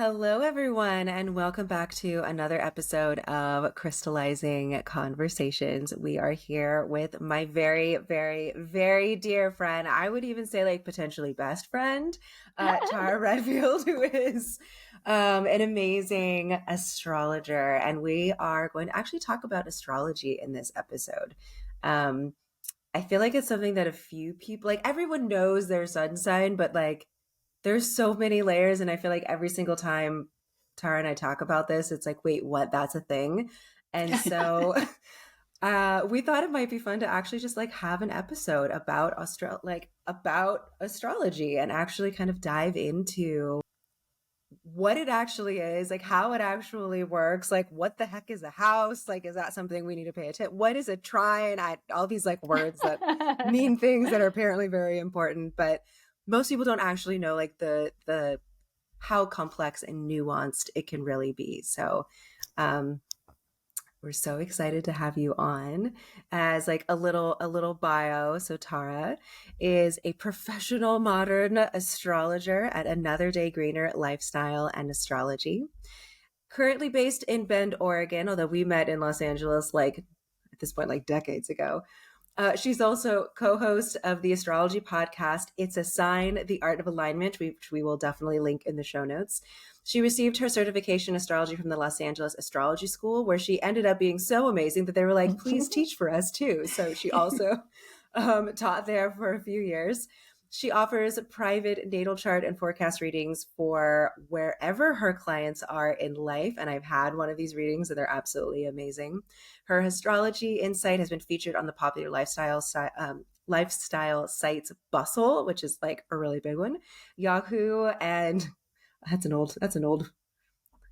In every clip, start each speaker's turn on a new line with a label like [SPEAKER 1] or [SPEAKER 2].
[SPEAKER 1] Hello, everyone, and welcome back to another episode of Crystallizing Conversations. We are here with my very, very, very dear friend. I would even say, like, potentially best friend, Tara Redfield, who is an amazing astrologer. And we are going to actually talk about astrology in this episode. I feel like it's something that a few people, like, everyone knows their sun sign, but like, there's so many layers, and I feel like every single time Tara and I talk about this, it's like, wait, what? That's a thing. And so we thought it might be fun to actually just like have an episode about about astrology and actually kind of dive into what it actually is, like how it actually works, like what the heck is a house? Like, is that something we need to pay attention? What is a trine? All these like words that mean things that are apparently very important, but most people don't actually know like the how complex and nuanced it can really be. So we're so excited to have you on. As like a little bio. So Tara is a professional modern astrologer at Another Day Greener Lifestyle and Astrology. Currently based in Bend, Oregon, although we met in Los Angeles like at this point like decades ago. She's also co-host of the astrology podcast, It's a Sign, The Art of Alignment, which we will definitely link in the show notes. She received her certification in astrology from the Los Angeles Astrology School, where she ended up being so amazing that they were like, please teach for us too. So she also taught there for a few years. She offers private natal chart and forecast readings for wherever her clients are in life. And I've had one of these readings and they're absolutely amazing. Her astrology insight has been featured on the popular lifestyle sites Bustle, which is like a really big one, Yahoo, and that's an old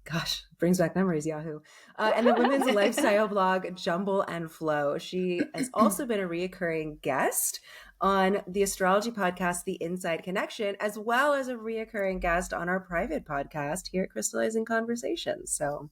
[SPEAKER 1] gosh, brings back memories, Yahoo. And the women's lifestyle blog, Jumble and Flow. She has also been a reoccurring guest on the astrology podcast, The Inside Connection, as well as a reoccurring guest on our private podcast here at Crystallizing Conversations. So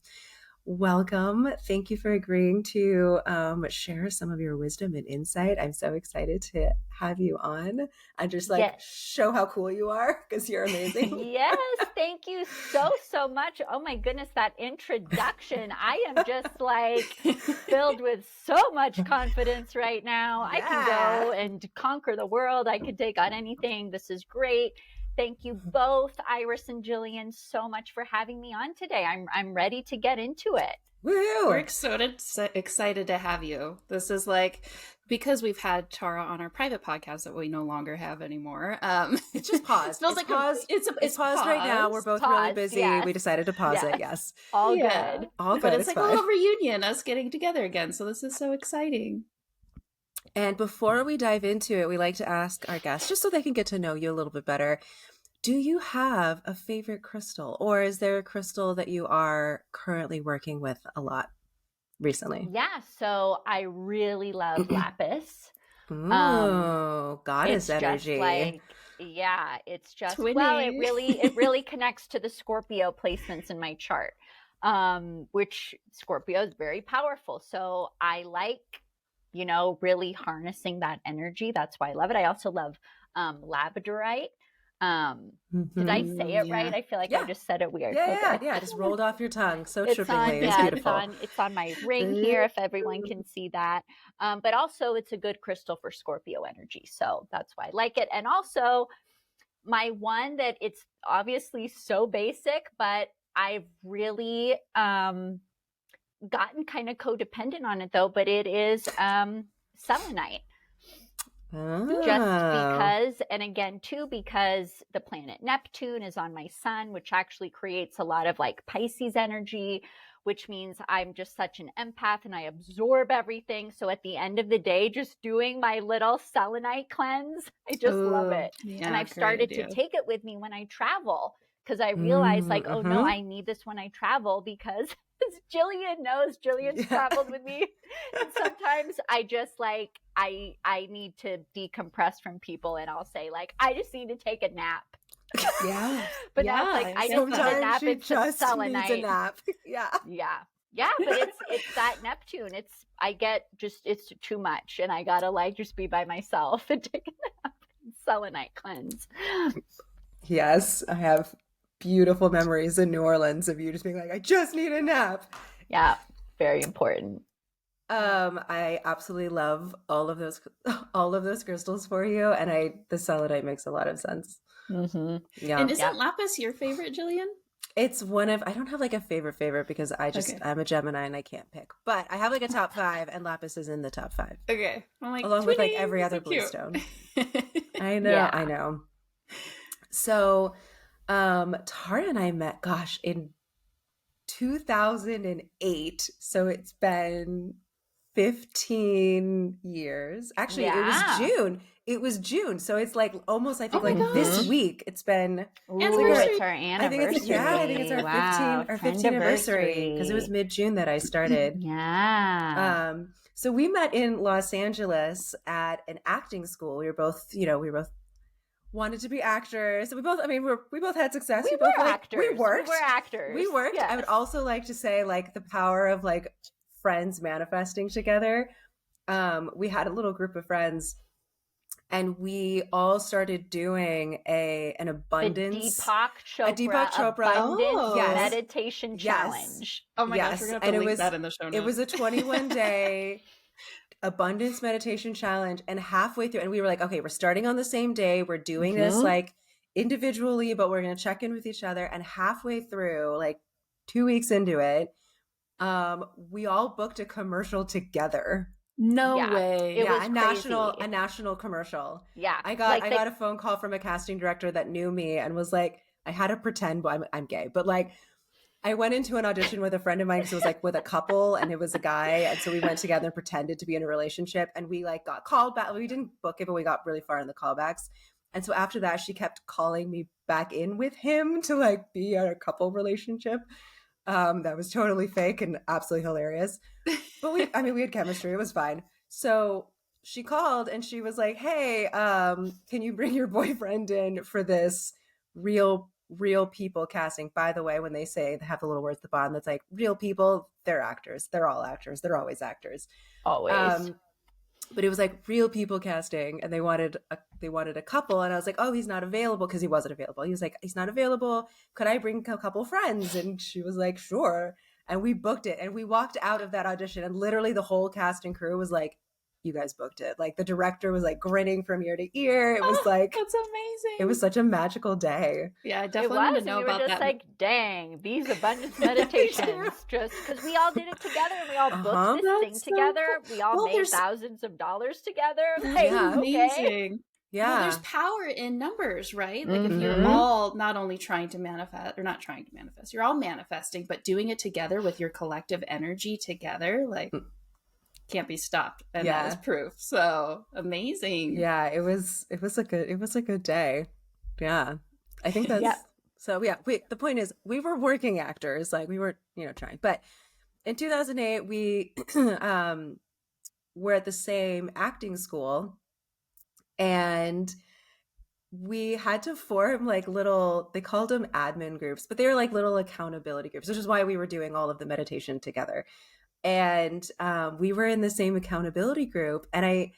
[SPEAKER 1] welcome. Thank you for agreeing to share some of your wisdom and insight. I'm so excited to have you on and just like show how cool you are because you're amazing.
[SPEAKER 2] Yes, thank you so much. Oh my goodness, that introduction. I am just like filled with so much confidence right now. Yeah. I can go and conquer the world. I can take on anything. This is great. Thank you both, Iris and Jillian, so much for having me on today. I'm ready to get into it.
[SPEAKER 3] Woo! We're excited to have you. This is like, because we've had Tara on our private podcast that we no longer have anymore.
[SPEAKER 1] It's just paused. It's paused. It's paused right now. We're both really busy. Yes. We decided to pause it. Yes.
[SPEAKER 2] All good.
[SPEAKER 1] All good.
[SPEAKER 3] But it's like fine. A little reunion, us getting together again. So this is so exciting.
[SPEAKER 1] And before we dive into it, we like to ask our guests, just so they can get to know you a little bit better, do you have a favorite crystal, or is there a crystal that you are currently working with a lot recently?
[SPEAKER 2] Yeah, so I really love lapis.
[SPEAKER 1] Oh, goddess energy.
[SPEAKER 2] It's just
[SPEAKER 3] Twinning.
[SPEAKER 2] Well, it really connects to the Scorpio placements in my chart, which Scorpio is very powerful. So I like, really harnessing that energy. That's why I love it. I also love labradorite. Did I say it right? I feel like I just said it weird.
[SPEAKER 1] Yeah, it just rolled off your tongue so trippingly. It's beautiful.
[SPEAKER 2] It's on my ring here if everyone can see that. But also it's a good crystal for Scorpio energy. So that's why I like it. And also my one that it's obviously so basic, but I've really gotten kind of codependent on it though, but it is selenite.
[SPEAKER 1] Oh.
[SPEAKER 2] Just because, and again too, because the planet Neptune is on my sun, which actually creates a lot of like Pisces energy, which means I'm just such an empath and I absorb everything. So at the end of the day, just doing my little selenite cleanse, I just love it. Yeah, and I've started to take it with me when I travel, because I realized like, oh no, I need this when I travel, because Jillian knows, Jillian's traveled with me. And sometimes I just like, I need to decompress from people, and I'll say like, I just need to take a nap.
[SPEAKER 1] Yeah.
[SPEAKER 2] But that's like, I just need a nap. It's just selenite.
[SPEAKER 1] Needs a nap. Yeah.
[SPEAKER 2] But it's that Neptune. It's too much, and I gotta like just be by myself and take a nap. Selenite cleanse.
[SPEAKER 1] Yes, I have beautiful memories in New Orleans of you just being like, I just need a nap.
[SPEAKER 2] Yeah, very important.
[SPEAKER 1] I absolutely love all of those crystals for you, and the selenite makes a lot of sense.
[SPEAKER 2] Mm-hmm.
[SPEAKER 1] Yeah.
[SPEAKER 3] And isn't lapis your favorite, Jillian?
[SPEAKER 1] It's I don't have like a favorite because I'm a Gemini and I can't pick, but I have like a top 5 and lapis is in the top 5.
[SPEAKER 3] Okay. I'm like,
[SPEAKER 1] along with like every other blue stone. I know. So, Tara and I met, gosh, in 2008. So it's been 15 years. Actually, It was June. So it's like almost, I think, this week. It's been
[SPEAKER 2] it's our anniversary.
[SPEAKER 1] I think it's our 15th anniversary because it was mid-June that I started.
[SPEAKER 2] Yeah.
[SPEAKER 1] So we met in Los Angeles at an acting school. We were both wanted to be actors. So we both had success.
[SPEAKER 2] We were actors.
[SPEAKER 1] We worked.
[SPEAKER 2] We worked.
[SPEAKER 1] Yes. I would also like to say like the power of like friends manifesting together. We had a little group of friends and we all started doing an abundance,
[SPEAKER 2] Deepak Chopra meditation challenge.
[SPEAKER 3] Oh my gosh, we're gonna have to link that in the show notes.
[SPEAKER 1] It was a 21-day abundance meditation challenge, and halfway through, and we were like, okay, we're starting on the same day. We're doing this like individually, but we're gonna check in with each other. And halfway through, like 2 weeks into it, we all booked a commercial together.
[SPEAKER 3] No way.
[SPEAKER 2] It was
[SPEAKER 1] a national commercial.
[SPEAKER 2] Yeah.
[SPEAKER 1] I got a phone call from a casting director that knew me and was like, I had to pretend, well, I'm gay, but like I went into an audition with a friend of mine because it was like with a couple and it was a guy. And so we went together and pretended to be in a relationship and we like got called back. We didn't book it, but we got really far in the callbacks. And so after that, she kept calling me back in with him to like be in a couple relationship. That was totally fake and absolutely hilarious. But we had chemistry. It was fine. So she called and she was like, hey, can you bring your boyfriend in for this real people casting? By the way, when they have the little words at the bottom that's like real people, they're actors. They're all actors. They're always actors.
[SPEAKER 2] Always.
[SPEAKER 1] But it was like real people casting and they wanted a couple. And I was like, oh, he's not available because he wasn't available. He was like, he's not available. Could I bring a couple friends? And she was like, sure. And we booked it and we walked out of that audition and literally the whole cast and crew was like, you guys booked it. Like the director was like grinning from ear to ear. It was like,
[SPEAKER 3] that's amazing.
[SPEAKER 1] It was such a magical day.
[SPEAKER 3] Yeah, I definitely want to know about that.
[SPEAKER 2] Just like, dang, these abundance meditations, just because we all did it together. We all booked this thing together. Cool. We all made thousands of dollars together. Like,
[SPEAKER 3] amazing.
[SPEAKER 1] Yeah.
[SPEAKER 3] Well, there's power in numbers, right? Like if you're all not only trying to manifest or not trying to manifest, you're all manifesting, but doing it together with your collective energy together, like can't be stopped. And that is proof. So amazing.
[SPEAKER 1] Yeah, it was a good day. Yeah. I think that's so the point is we were working actors, like we were, trying. But in 2008 we were at the same acting school and we had to form like little, they called them admin groups, but they were like little accountability groups, which is why we were doing all of the meditation together. And we were in the same accountability group and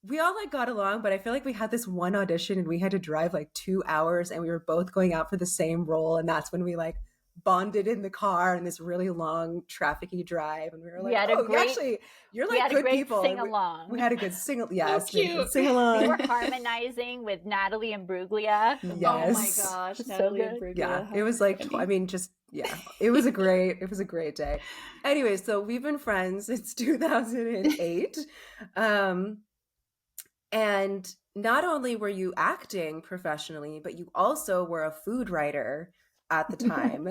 [SPEAKER 1] we all like got along, but I feel like we had this one audition and we had to drive like 2 hours and we were both going out for the same role. And that's when we like bonded in the car in this really long trafficy drive. And we were like, you're like good people.
[SPEAKER 2] Sing along.
[SPEAKER 1] We had a good sing
[SPEAKER 2] along. We were harmonizing with Natalie Imbruglia.
[SPEAKER 1] Yes.
[SPEAKER 3] Oh my gosh. Natalie Imbruglia.
[SPEAKER 1] Yeah. It was like, it was a great day. Anyway, so we've been friends since 2008. And not only were you acting professionally, but you also were a food writer at the time.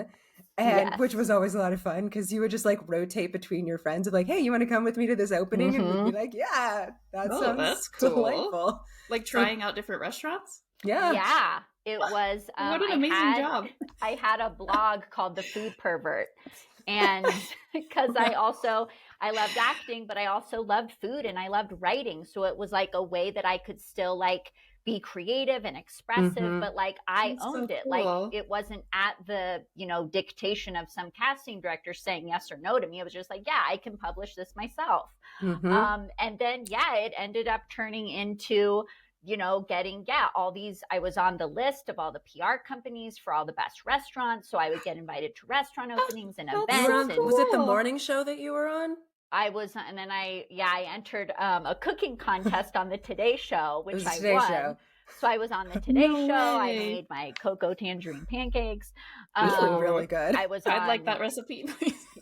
[SPEAKER 1] And which was always a lot of fun because you would just like rotate between your friends of like, hey, you want to come with me to this opening? And we'd be like, yeah, that's cool. Delightful.
[SPEAKER 3] Like trying out different restaurants?
[SPEAKER 1] Yeah.
[SPEAKER 2] Yeah. It was
[SPEAKER 3] what an amazing job.
[SPEAKER 2] I had a blog called The Food Pervert. And because I loved acting, but I also loved food and I loved writing. So it was like a way that I could still like be creative and expressive, but like I owned it. Like it wasn't at the, dictation of some casting director saying yes or no to me. It was just like, yeah, I can publish this myself. And then, it ended up turning into getting, all these, I was on the list of all the PR companies for all the best restaurants. So I would get invited to restaurant openings and events.
[SPEAKER 1] Was it the morning show that you were on?
[SPEAKER 2] I was, and then I entered a cooking contest on the Today Show, which I won.
[SPEAKER 1] Show.
[SPEAKER 2] So I was on the Today Show. I made my cocoa tangerine pancakes.
[SPEAKER 1] Really good.
[SPEAKER 2] I'd
[SPEAKER 3] like that recipe.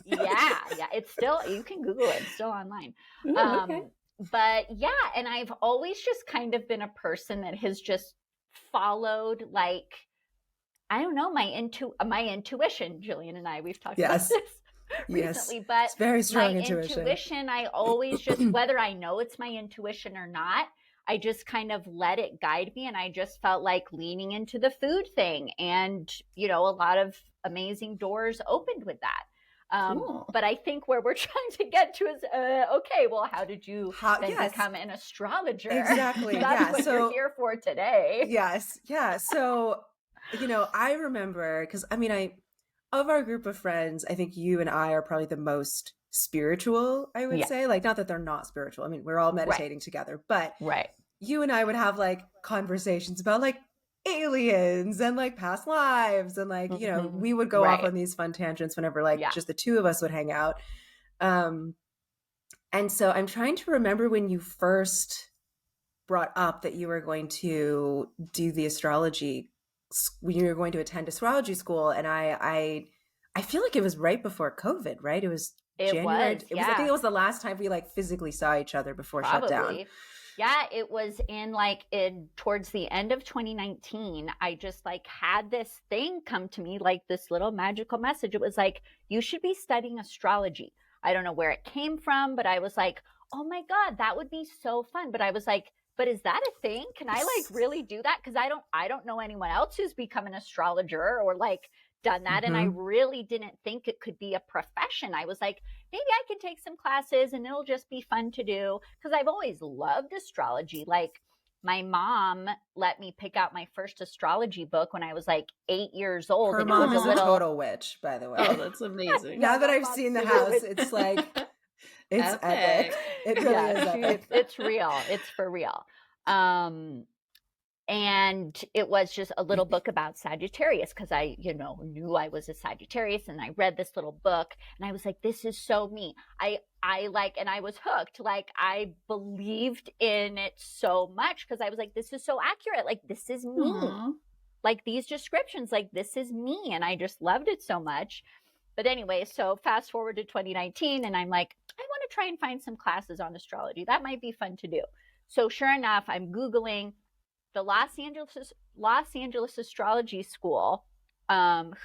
[SPEAKER 2] yeah. It's still, you can Google it. It's still online.
[SPEAKER 3] Okay.
[SPEAKER 2] But yeah, and I've always just kind of been a person that has just followed, like, I don't know, my intuition. Jillian and I, we've talked about this recently, but
[SPEAKER 1] it's very strong
[SPEAKER 2] my
[SPEAKER 1] intuition.
[SPEAKER 2] I always just, whether I know it's my intuition or not, I just kind of let it guide me. And I just felt like leaning into the food thing. And, a lot of amazing doors opened with that.
[SPEAKER 3] Cool.
[SPEAKER 2] But I think where we're trying to get to is, okay, well, how did you become an astrologer?
[SPEAKER 1] Exactly.
[SPEAKER 2] That's what you're here for today.
[SPEAKER 1] Yes. Yeah. So, I remember, because of our group of friends, I think you and I are probably the most spiritual, I would say. Like, not that they're not spiritual. I mean, we're all meditating together, but you and I would have like conversations about like aliens and like past lives. And like, we would go off on these fun tangents whenever like just the two of us would hang out. And so I'm trying to remember when you first brought up that you were going to do the astrology, when you were going to attend astrology school. And I feel like it was right before COVID, right? It was January. I think it was the last time we like physically saw each other before shutdown.
[SPEAKER 2] Yeah, it was towards the end of 2019. I just like had this thing come to me, like this little magical message. It was like, you should be studying astrology. I don't know where it came from, but I was like, oh my God, that would be so fun. But I was like, but is that a thing? Can I like really do that? Because I don't know anyone else who's become an astrologer or like done that. And I really didn't think it could be a profession. I was like, maybe I could take some classes and it'll just be fun to do. Because I've always loved astrology. Like my mom let me pick out my first astrology book when I was like 8 years old.
[SPEAKER 1] Her mom is a total witch, by the way.
[SPEAKER 3] Oh, that's amazing.
[SPEAKER 1] Now that I've seen the house, it's like, it's epic. It really is epic.
[SPEAKER 2] It's real. It's for real. And it was just a little book about Sagittarius because I, knew I was a Sagittarius, and I read this little book and I was like, this is so me. I like, and I was hooked. Like I believed in it so much because I was like, this is so accurate. Like this is me.
[SPEAKER 3] Aww.
[SPEAKER 2] Like these descriptions, like this is me. And I just loved it so much. But anyway, so fast forward to 2019 and I'm like, I want to try and find some classes on astrology. That might be fun to do. So sure enough, I'm Googling the Los Angeles Astrology School,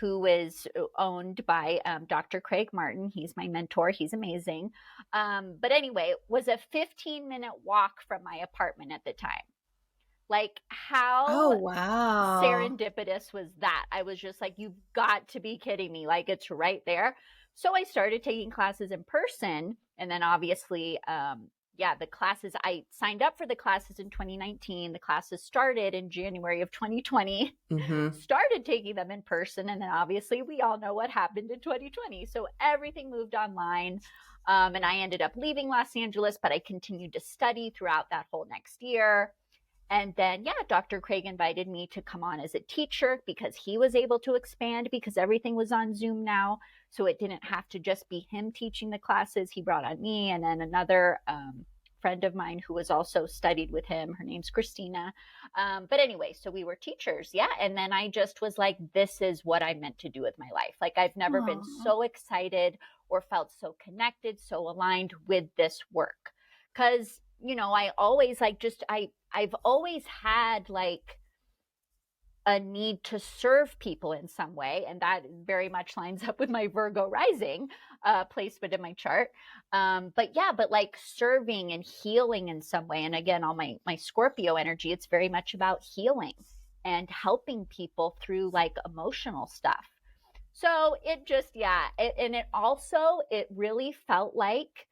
[SPEAKER 2] who is owned by Dr. Craig Martin. He's my mentor. He's amazing. But anyway, it was a 15-minute walk from my apartment at the time. Like how serendipitous was that? I was just like, you've got to be kidding me. Like it's right there. So I started taking classes in person. And then obviously, the classes, I signed up for the classes in 2019. The classes started in January of 2020, started taking them in person. And then obviously we all know what happened in 2020. So everything moved online. And I ended up leaving Los Angeles, but I continued to study throughout that whole next year. And then, Dr. Craig invited me to come on as a teacher because he was able to expand because everything was on Zoom now. So it didn't have to just be him teaching the classes. He brought on me and then another friend of mine who was also studied with him. Her name's Christina. But anyway, so we were teachers. Yeah. And then I just was like, this is what I meant to do with my life. Like I've never been so excited or felt so connected, so aligned with this work. Because, I always I've always had like a need to serve people in some way. And that very much lines up with my Virgo rising placement in my chart. But like serving and healing in some way. And again, all my Scorpio energy, it's very much about healing and helping people through like emotional stuff. So it just, it really felt like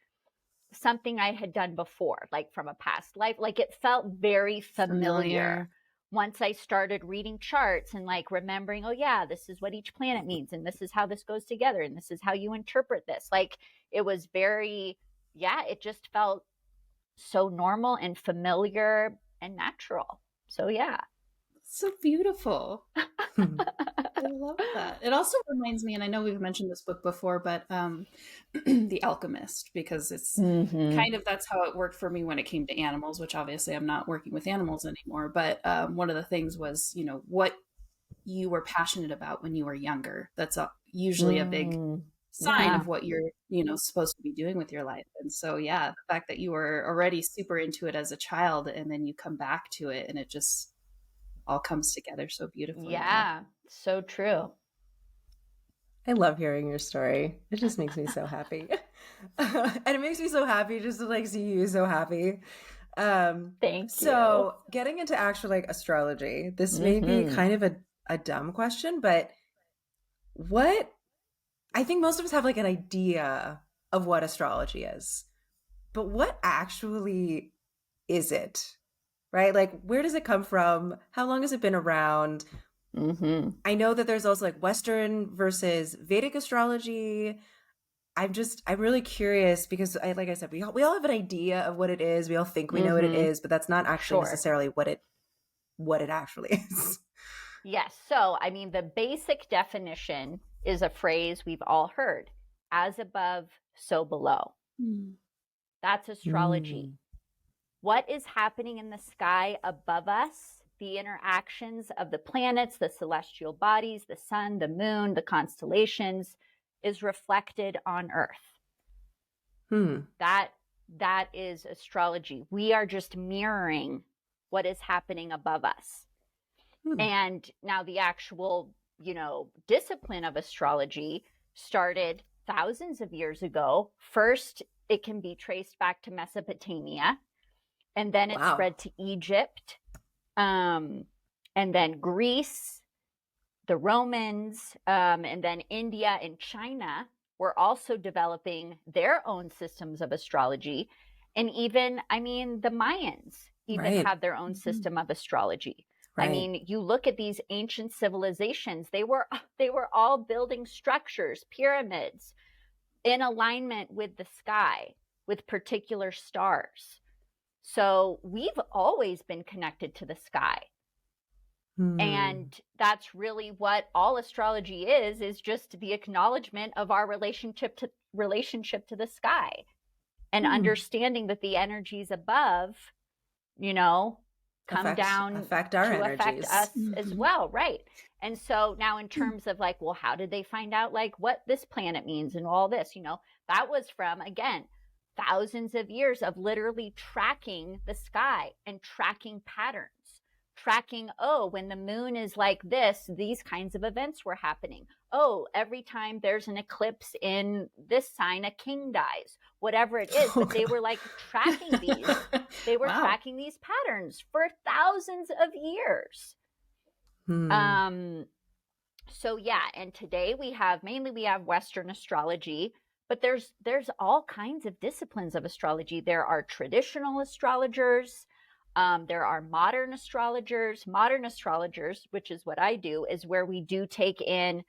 [SPEAKER 2] something I had done before, like from a past life. Like it felt very familiar. Once I started reading charts and like remembering, this is what each planet means. And this is how this goes together. And this is how you interpret this. Like it was very, it just felt so normal and familiar. and natural. So yeah.
[SPEAKER 3] So beautiful. I love that. It also reminds me, and I know we've mentioned this book before, but The Alchemist, because it's kind of, that's how it worked for me when it came to animals, which obviously I'm not working with animals anymore. But one of the things was, what you were passionate about when you were younger. That's usually a big sign of what you're, supposed to be doing with your life. And so, yeah, the fact that you were already super into it as a child and then you come back to it and it just all comes together so beautifully.
[SPEAKER 2] Yeah, so true.
[SPEAKER 1] I love hearing your story. It just makes me so happy. And it makes me so happy just to like see you so happy.
[SPEAKER 2] Thank
[SPEAKER 1] so
[SPEAKER 2] you.
[SPEAKER 1] getting into actual like astrology, this may be kind of a dumb question, but what, I think most of us have like an idea of what astrology is, but what actually is it? Right? Like, where does it come from? How long has it been around? I know that there's also like Western versus Vedic astrology. I'm really curious because like I said, we all have an idea of what it is. We all think we know what it is, but that's not actually necessarily what it actually is.
[SPEAKER 2] Yes. So, I mean, the basic definition is a phrase we've all heard: as above, so below. That's astrology. What is happening in the sky above us, the interactions of the planets, the celestial bodies, the sun, the moon, the constellations, is reflected on Earth. That is astrology. We are just mirroring what is happening above us. And now the actual, discipline of astrology started thousands of years ago. First, it can be traced back to Mesopotamia, and then it spread to Egypt, and then Greece, the Romans, and then India and China were also developing their own systems of astrology. And even, the Mayans even have their own system of astrology. I mean, you look at these ancient civilizations, they were all building structures, pyramids, in alignment with the sky, with particular stars. So we've always been connected to the sky. And that's really what all astrology is just the acknowledgement of our relationship to the sky, and understanding that the energies above, come down
[SPEAKER 1] affect our energies.
[SPEAKER 2] Affect us as well. Right. And so now in terms of like, well, how did they find out like what this planet means and all this, that was from, again, thousands of years of literally tracking the sky and tracking patterns, tracking, when the moon is like this, these kinds of events were happening. Every time there's an eclipse in this sign, a king dies, whatever it is. But they were like tracking these. They were tracking these patterns for thousands of years. So yeah, and today we have Western astrology, but there's all kinds of disciplines of astrology. There are traditional astrologers. There are modern astrologers. Modern astrologers, which is what I do, is where we do take in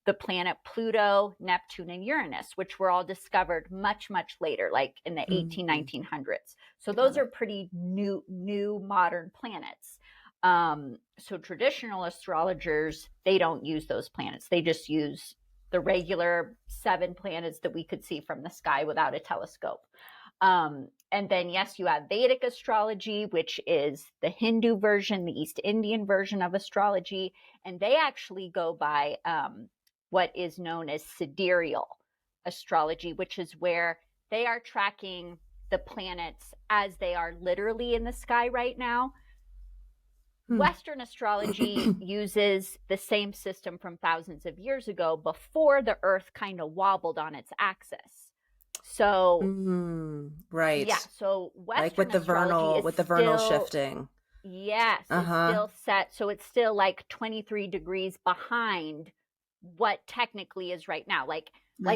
[SPEAKER 2] the planet Pluto, Neptune, and Uranus, which were all discovered much, much later, like in the 1900s. So those are pretty new modern planets. So traditional astrologers, they don't use those planets. They just use the regular 7 planets that we could see from the sky without a telescope. And then, yes, you have Vedic astrology, which is the Hindu version, the East Indian version of astrology. And they actually go by what is known as sidereal astrology, which is where they are tracking the planets as they are literally in the sky right now. Western astrology uses the same system from thousands of years ago, before the Earth kind of wobbled on its axis. So,
[SPEAKER 1] right.
[SPEAKER 2] Yeah. So Western
[SPEAKER 1] like with the vernal shifting.
[SPEAKER 2] Yes. It's still set. So it's still like 23 degrees behind what technically is right now. Like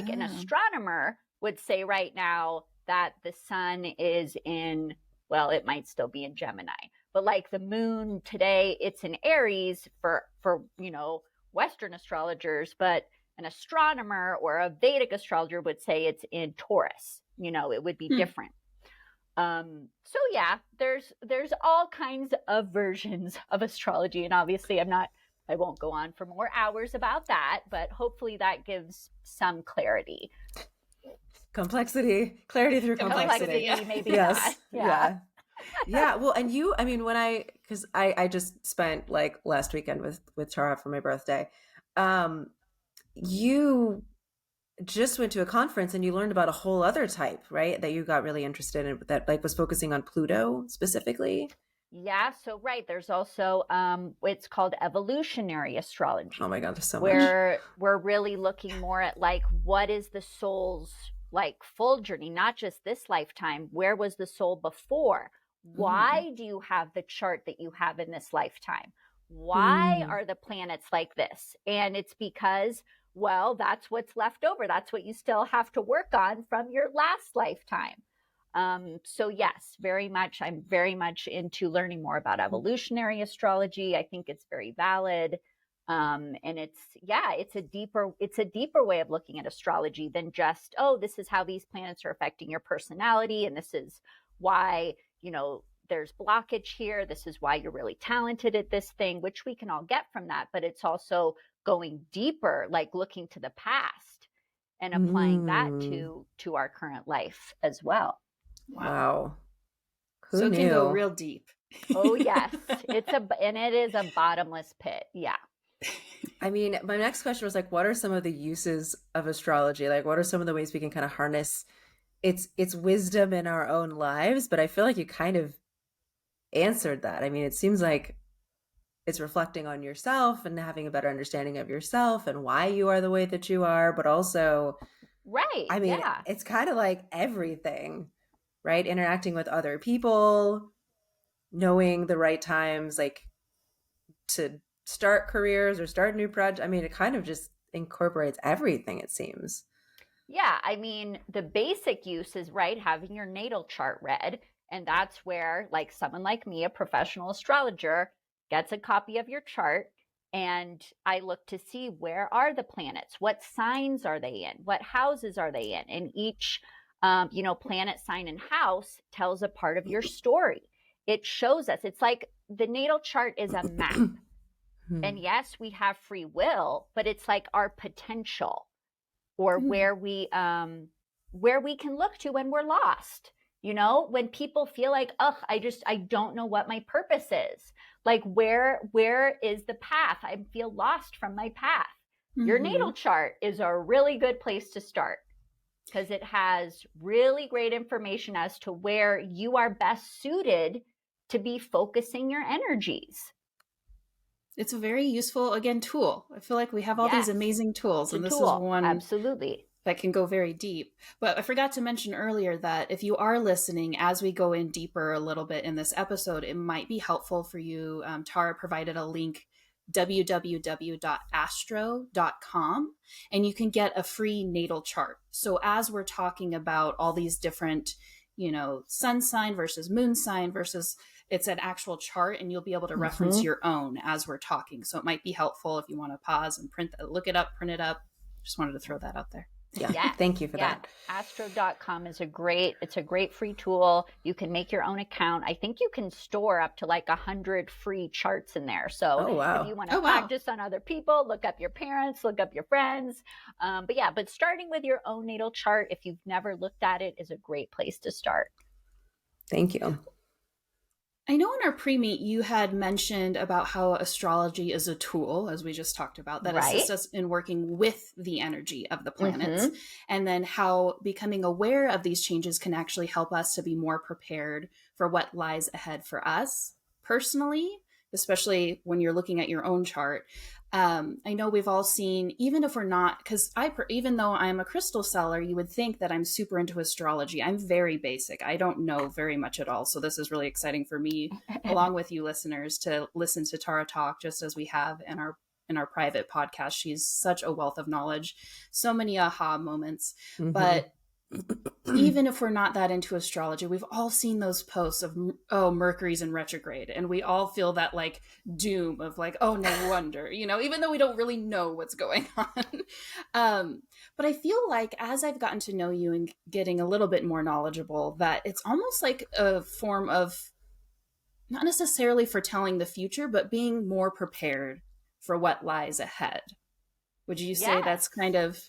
[SPEAKER 2] an astronomer would say right now that the sun is in, well, it might still be in Gemini, but like the moon today, it's in Aries for Western astrologers, but an astronomer or a Vedic astrologer would say it's in Taurus. It would be different. So yeah, there's all kinds of versions of astrology, and obviously I won't go on for more hours about that, but hopefully that gives some clarity.
[SPEAKER 1] Clarity through complexity.
[SPEAKER 2] Maybe not.
[SPEAKER 1] Yes.
[SPEAKER 2] Yeah.
[SPEAKER 1] Yeah. Well, and I mean, because I just spent like last weekend with Tara for my birthday. You just went to a conference and you learned about a whole other type, right? That you got really interested in, that like was focusing on Pluto specifically.
[SPEAKER 2] Yeah, so right, there's also it's called evolutionary astrology.
[SPEAKER 1] Oh my God, there's so much.
[SPEAKER 2] Where we're really looking more at like what is the soul's like full journey, not just this lifetime. Where was the soul before? Why do you have the chart that you have in this lifetime? Why are the planets like this? And it's because, well, that's what's left over. That's what you still have to work on from your last lifetime. So yes, I'm very much into learning more about evolutionary astrology. I think it's very valid. And it's a deeper way of looking at astrology than just, oh, this is how these planets are affecting your personality. And this is why, there's blockage here. This is why you're really talented at this thing, which we can all get from that. But it's also going deeper, like looking to the past and applying that to our current life as well.
[SPEAKER 1] Wow.
[SPEAKER 3] So it can go real deep.
[SPEAKER 2] Oh yes. It is a bottomless pit. Yeah.
[SPEAKER 1] I mean, my next question was like, what are some of the uses of astrology? Like, what are some of the ways we can kind of harness its wisdom in our own lives? But I feel like you kind of answered that. I mean, it seems like it's reflecting on yourself and having a better understanding of yourself and why you are the way that you are, but also,
[SPEAKER 2] right.
[SPEAKER 1] I mean, it's kind of like everything, right? Interacting with other people, knowing the right times, like to start careers or start new projects. I mean, it kind of just incorporates everything, it seems.
[SPEAKER 2] Yeah. I mean, the basic use is, right, having your natal chart read. And that's where, like, someone like me, a professional astrologer, gets a copy of your chart. And I look to see, where are the planets? What signs are they in? What houses are they in? And each, planet, sign, and house tells a part of your story. It shows us. It's like the natal chart is a map. And yes, we have free will, but it's like our potential, or where we can look to when we're lost. When people feel like, I don't know what my purpose is. Like, where is the path? I feel lost from my path. Your natal chart is a really good place to start, because it has really great information as to where you are best suited to be focusing your energies.
[SPEAKER 3] It's a very useful, again, tool. I feel like we have all these amazing tools, and this is one
[SPEAKER 2] absolutely
[SPEAKER 3] that can go very deep. But I forgot to mention earlier that if you are listening, as we go in deeper a little bit in this episode, it might be helpful for you. Tara provided a link, www.astro.com, and you can get a free natal chart. So as we're talking about all these different, sun sign versus moon sign versus, it's an actual chart, and you'll be able to reference your own as we're talking. So it might be helpful if you want to pause and look it up, print it up. Just wanted to throw that out there.
[SPEAKER 1] Yeah. Thank you for that.
[SPEAKER 2] Astro.com is a great free tool. You can make your own account. I think you can store up to like 100 free charts in there. So if you want to practice on other people, look up your parents, look up your friends. But starting with your own natal chart, if you've never looked at it, is a great place to start.
[SPEAKER 1] Thank you.
[SPEAKER 3] I know in our pre-meet you had mentioned about how astrology is a tool, as we just talked about, that assists us in working with the energy of the planets, and then how becoming aware of these changes can actually help us to be more prepared for what lies ahead for us personally, especially when you're looking at your own chart. I know we've all seen, even if we're not, because even though I'm a crystal seller, you would think that I'm super into astrology. I'm very basic. I don't know very much at all. So this is really exciting for me, along with you listeners, to listen to Tara talk, just as we have in our private podcast. She's such a wealth of knowledge, so many aha moments. But even if we're not that into astrology, we've all seen those posts of, oh, Mercury's in retrograde. And we all feel that like doom of like, oh, no wonder, you know, even though we don't really know what's going on. But I feel like as I've gotten to know you and getting a little bit more knowledgeable, that it's almost like a form of not necessarily foretelling the future, but being more prepared for what lies ahead. Would you say that's
[SPEAKER 2] Yes,
[SPEAKER 3] kind of,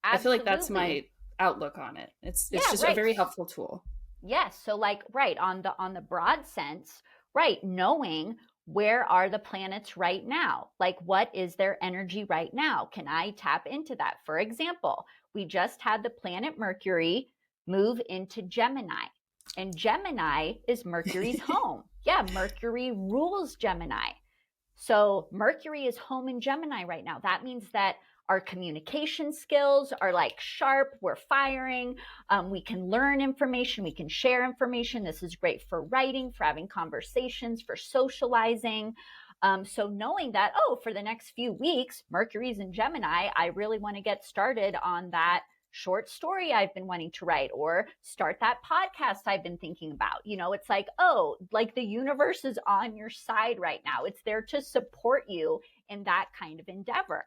[SPEAKER 3] I feel like that's
[SPEAKER 2] absolutely.
[SPEAKER 3] my outlook on it. It's
[SPEAKER 2] Yeah,
[SPEAKER 3] just a
[SPEAKER 2] right.
[SPEAKER 3] very helpful tool.
[SPEAKER 2] Yes. So like, right, on the broad sense, right, knowing where are the planets right now? Like what is their energy right now? Can I tap into that? For example, we just had the planet Mercury move into Gemini. And Gemini is Mercury's home. Yeah, Mercury rules Gemini. So Mercury is home in Gemini right now. That means that our communication skills are like sharp. We're firing. We can learn information. We can share information. This is great for writing, for having conversations, for socializing. So knowing that, oh, for the next few weeks, Mercury's in Gemini, I really want to get started on that short story I've been wanting to write or start that podcast I've been thinking about. You know, it's like, oh, like the universe is on your side right now. It's there to support you in that kind of endeavor.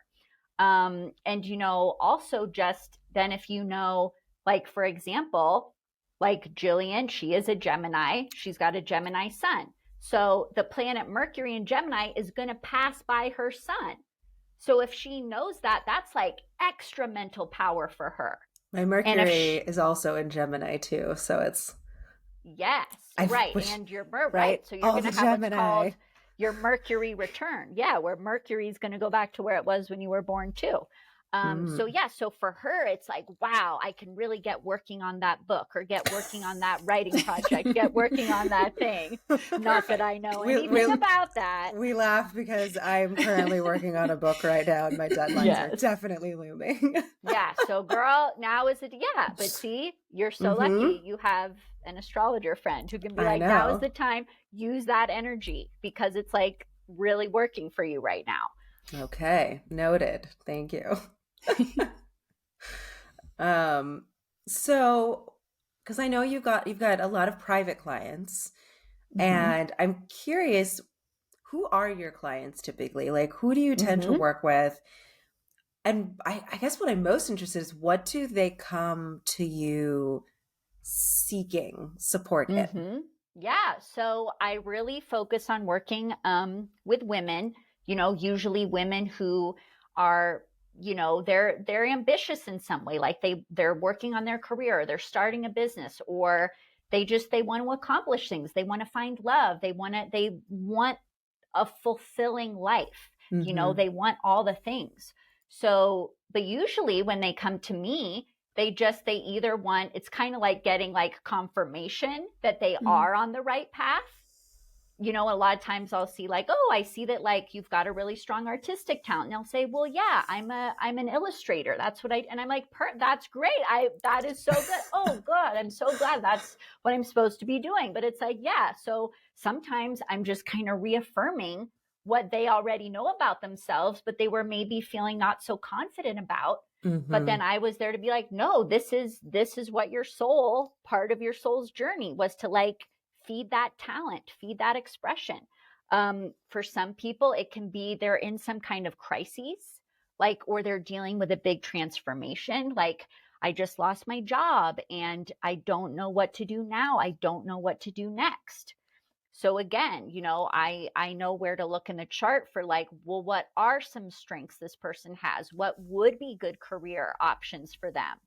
[SPEAKER 2] And, you know, also just then if you know, like, for example, like Jillian, she is a Gemini. She's got a Gemini sun. So the planet Mercury in Gemini is going to pass by her sun. So if she knows that, that's like extra mental power for her.
[SPEAKER 1] My
[SPEAKER 2] And if
[SPEAKER 1] Mercury
[SPEAKER 2] she,
[SPEAKER 1] is also in Gemini too, so it's
[SPEAKER 2] yes,
[SPEAKER 1] I
[SPEAKER 2] right.
[SPEAKER 1] wish
[SPEAKER 2] And you're
[SPEAKER 1] right
[SPEAKER 2] right. So you're
[SPEAKER 1] all
[SPEAKER 2] going
[SPEAKER 1] the
[SPEAKER 2] to have what's
[SPEAKER 1] Gemini.
[SPEAKER 2] called your Mercury return. Yeah, where Mercury is going to go back to where it was when you were born too. So
[SPEAKER 1] Mm.
[SPEAKER 2] yeah, so for her, it's like, wow, I can really get working on that book or get working on that writing project, get working on that thing. Not that I know
[SPEAKER 1] we,
[SPEAKER 2] anything
[SPEAKER 1] we
[SPEAKER 2] about that.
[SPEAKER 1] we laugh because I'm currently working on a book right now, and my deadlines are
[SPEAKER 2] Yes.
[SPEAKER 1] definitely looming.
[SPEAKER 2] Yeah. So girl, now is it, yeah, but see, you're so
[SPEAKER 1] Mm-hmm.
[SPEAKER 2] lucky. You have an astrologer friend who can be
[SPEAKER 1] I
[SPEAKER 2] like, now is
[SPEAKER 1] know.
[SPEAKER 2] the time, use that energy because it's like really working for you right now.
[SPEAKER 1] Okay, noted. Thank you. Um, so because I know you've got a lot of private clients,
[SPEAKER 3] Mm-hmm.
[SPEAKER 1] and I'm curious, who are your clients typically? Like, who do you tend to
[SPEAKER 2] Mm-hmm.
[SPEAKER 1] work with? And I guess what I'm most interested is, what do they come to you seeking support in?
[SPEAKER 2] Mm-hmm. Yeah. So I really focus on working with women, you know, usually women who are, you know, they're ambitious in some way, like they're working on their career, they're starting a business, or they want to accomplish things. They want to find love. They want a fulfilling life. You know,
[SPEAKER 1] Mm-hmm.
[SPEAKER 2] they want all the things. So, but usually when they come to me, they either want, it's kind of like getting like confirmation that they
[SPEAKER 3] Mm-hmm.
[SPEAKER 2] are on the right path. You know, a lot of times I'll see like, oh, I see that like you've got a really strong artistic talent. And they'll say, well, yeah, I'm an illustrator. That's what and I'm like, that's great. That is so good. Oh God, I'm so glad that's what I'm supposed to be doing. But it's like, yeah. So sometimes I'm just kind of reaffirming what they already know about themselves, but they were maybe feeling not so confident about. But
[SPEAKER 1] Mm-hmm.
[SPEAKER 2] then I was there to be like, no, this is what your soul, part of your soul's journey was to like feed that talent, feed that expression. For some people, it can be they're in some kind of crises, like, or they're dealing with a big transformation. Like, I just lost my job and I don't know what to do now. I don't know what to do next. So again, you know, I know where to look in the chart for like, well, what are some strengths this person has? What would be good career options for them?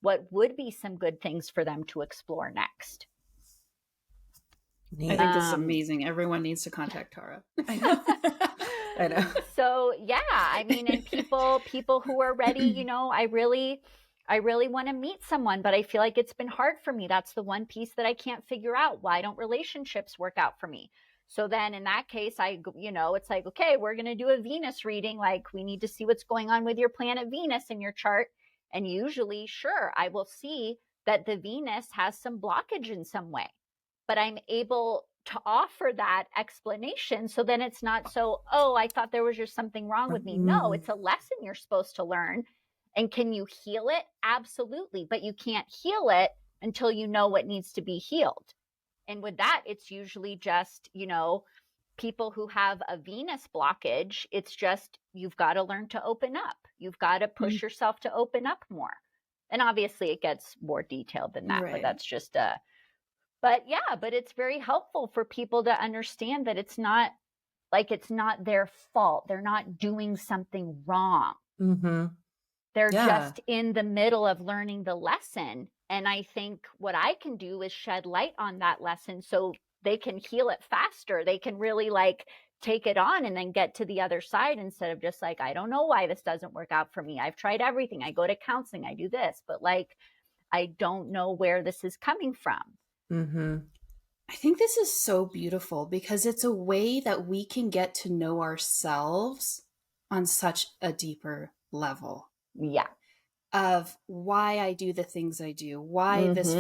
[SPEAKER 2] What would be some good things for them to explore next?
[SPEAKER 3] I
[SPEAKER 1] Neat.
[SPEAKER 3] think this is
[SPEAKER 2] Um,
[SPEAKER 3] amazing. Everyone needs to contact Tara.
[SPEAKER 1] I know. I know.
[SPEAKER 2] so yeah, I mean, and people who are ready, you know, I really want to meet someone, but I feel like it's been hard for me. That's the one piece that I can't figure out. Why don't relationships work out for me? So then in that case, you know, it's like, okay, we're going to do a Venus reading. Like, we need to see what's going on with your planet Venus in your chart. And usually, sure, I will see that the Venus has some blockage in some way, but I'm able to offer that explanation. So then it's not so, oh, I thought there was just something wrong with me. No,
[SPEAKER 1] Mm.
[SPEAKER 2] it's a lesson you're supposed to learn. And can you heal it? Absolutely. But you can't heal it until you know what needs to be healed. And with that, it's usually just, people who have a Venus blockage, it's just, you've got to learn to open up. You've got to push yourself to open up more. And obviously it gets more detailed than that,
[SPEAKER 3] Right.
[SPEAKER 2] but that's just but it's very helpful for people to understand that it's not their fault. They're not doing something wrong.
[SPEAKER 1] Mm-hmm.
[SPEAKER 2] They're
[SPEAKER 1] Yeah.
[SPEAKER 2] just in the middle of learning the lesson. And I think what I can do is shed light on that lesson so they can heal it faster. They can really take it on and then get to the other side instead of just I don't know why this doesn't work out for me. I've tried everything. I go to counseling. I do this, but I don't know where this is coming from.
[SPEAKER 1] Mm-hmm.
[SPEAKER 3] I think this is so beautiful because it's a way that we can get to know ourselves on such a deeper level.
[SPEAKER 2] Yeah.
[SPEAKER 3] Of why I do the things I do, why this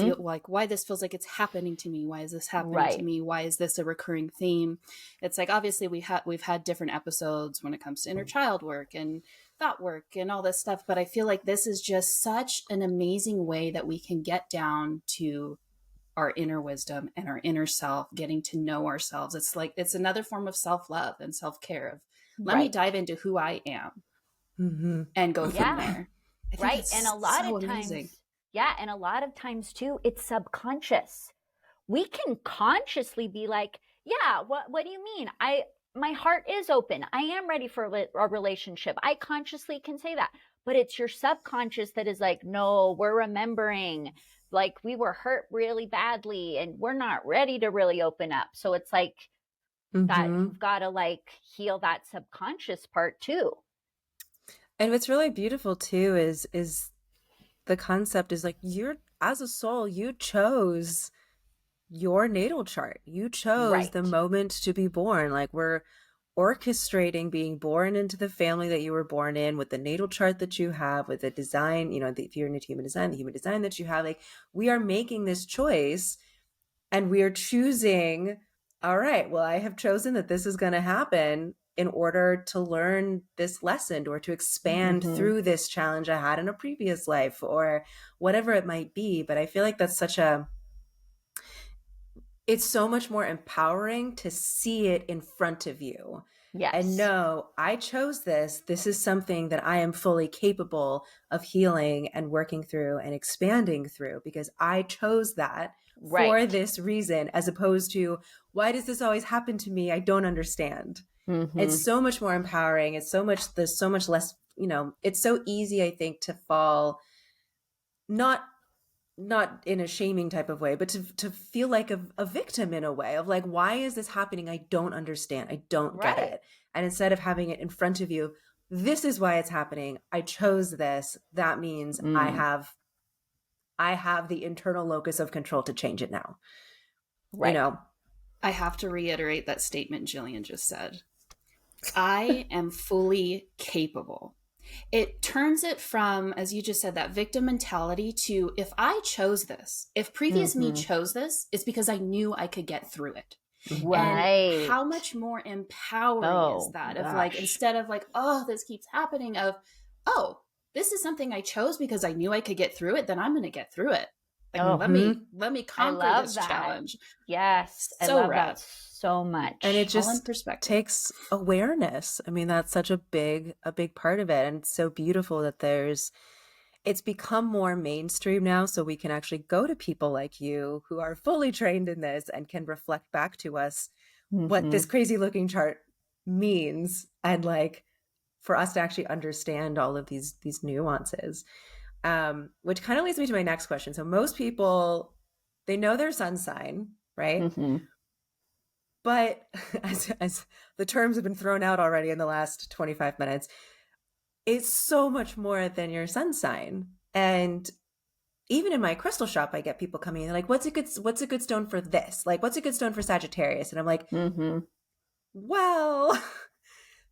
[SPEAKER 3] feels like it's happening to me. Why is this happening to me? Why is this a recurring theme? It's obviously we've had different episodes when it comes to inner child work and thought work and all this stuff, but I feel like this is just such an amazing way that we can get down to our inner wisdom and our inner self, getting to know ourselves. It's another form of self-love and self-care of let me dive into who I am and go from there.
[SPEAKER 2] Right. And a lot of times, and a lot of times too, it's subconscious. We can consciously be what do you mean? My heart is open. I am ready for a relationship. I consciously can say that, but it's your subconscious that is no, we're remembering we were hurt really badly and we're not ready to really open up. So it's that you've got to heal that subconscious part too.
[SPEAKER 1] And what's really beautiful too is the concept is you're, as a soul, you chose your natal chart. You chose the moment to be born. We're orchestrating being born into the family that you were born in with the natal chart that you have, with the design, if you're into human design, the human design that you have. We are making this choice and we are choosing, all right, well, I have chosen that this is going to happen in order to learn this lesson or to expand through this challenge I had in a previous life or whatever it might be. But I feel that's it's so much more empowering to see it in front of you. Yes. And know, I chose this. This is something that I am fully capable of healing and working through and expanding through because I chose that for this reason, as opposed to, why does this always happen to me? I don't understand. It's so much more empowering. There's so much less, it's so easy, I think, to fall, not in a shaming type of way, but to feel like a victim in a way of why is this happening? I don't understand. I don't get it. And instead of having it in front of you, this is why it's happening. I chose this. That means I have the internal locus of control to change it now.
[SPEAKER 3] I have to reiterate that statement Jillian just said. I am fully capable. It turns it from, as you just said, that victim mentality to, if I chose this, if previous me chose this, it's because I knew I could get through it. And how much more empowering is that? Of instead of oh, this keeps happening, of, oh, this is something I chose because I knew I could get through it, then I'm going to get through it. Let me conquer this challenge.
[SPEAKER 2] Yes. I love that so much.
[SPEAKER 1] And it just takes awareness. I mean, that's such a big part of it. And it's so beautiful that it's become more mainstream now. So we can actually go to people like you who are fully trained in this and can reflect back to us what this crazy looking chart means. And for us to actually understand all of these nuances. Which kind of leads me to my next question. So most people, they know their sun sign, right? But as the terms have been thrown out already in the last 25 minutes, it's so much more than your sun sign. And even in my crystal shop, I get people coming in, they're what's a good stone for this? What's a good stone for Sagittarius? And I'm well,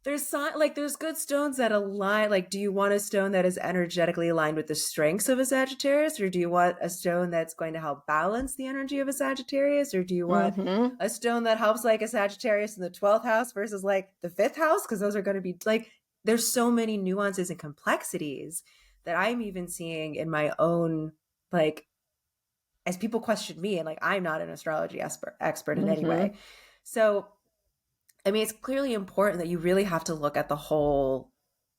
[SPEAKER 1] there's good stones that align. Do you want a stone that is energetically aligned with the strengths of a Sagittarius, or do you want a stone that's going to help balance the energy of a Sagittarius, or do you want a stone that helps a Sagittarius in the 12th house versus the 5th house? Because those are going to be there's so many nuances and complexities that I'm even seeing in my own, like, as people question me, and like, I'm not an astrology expert in any way. So, I mean, it's clearly important that you really have to look at the whole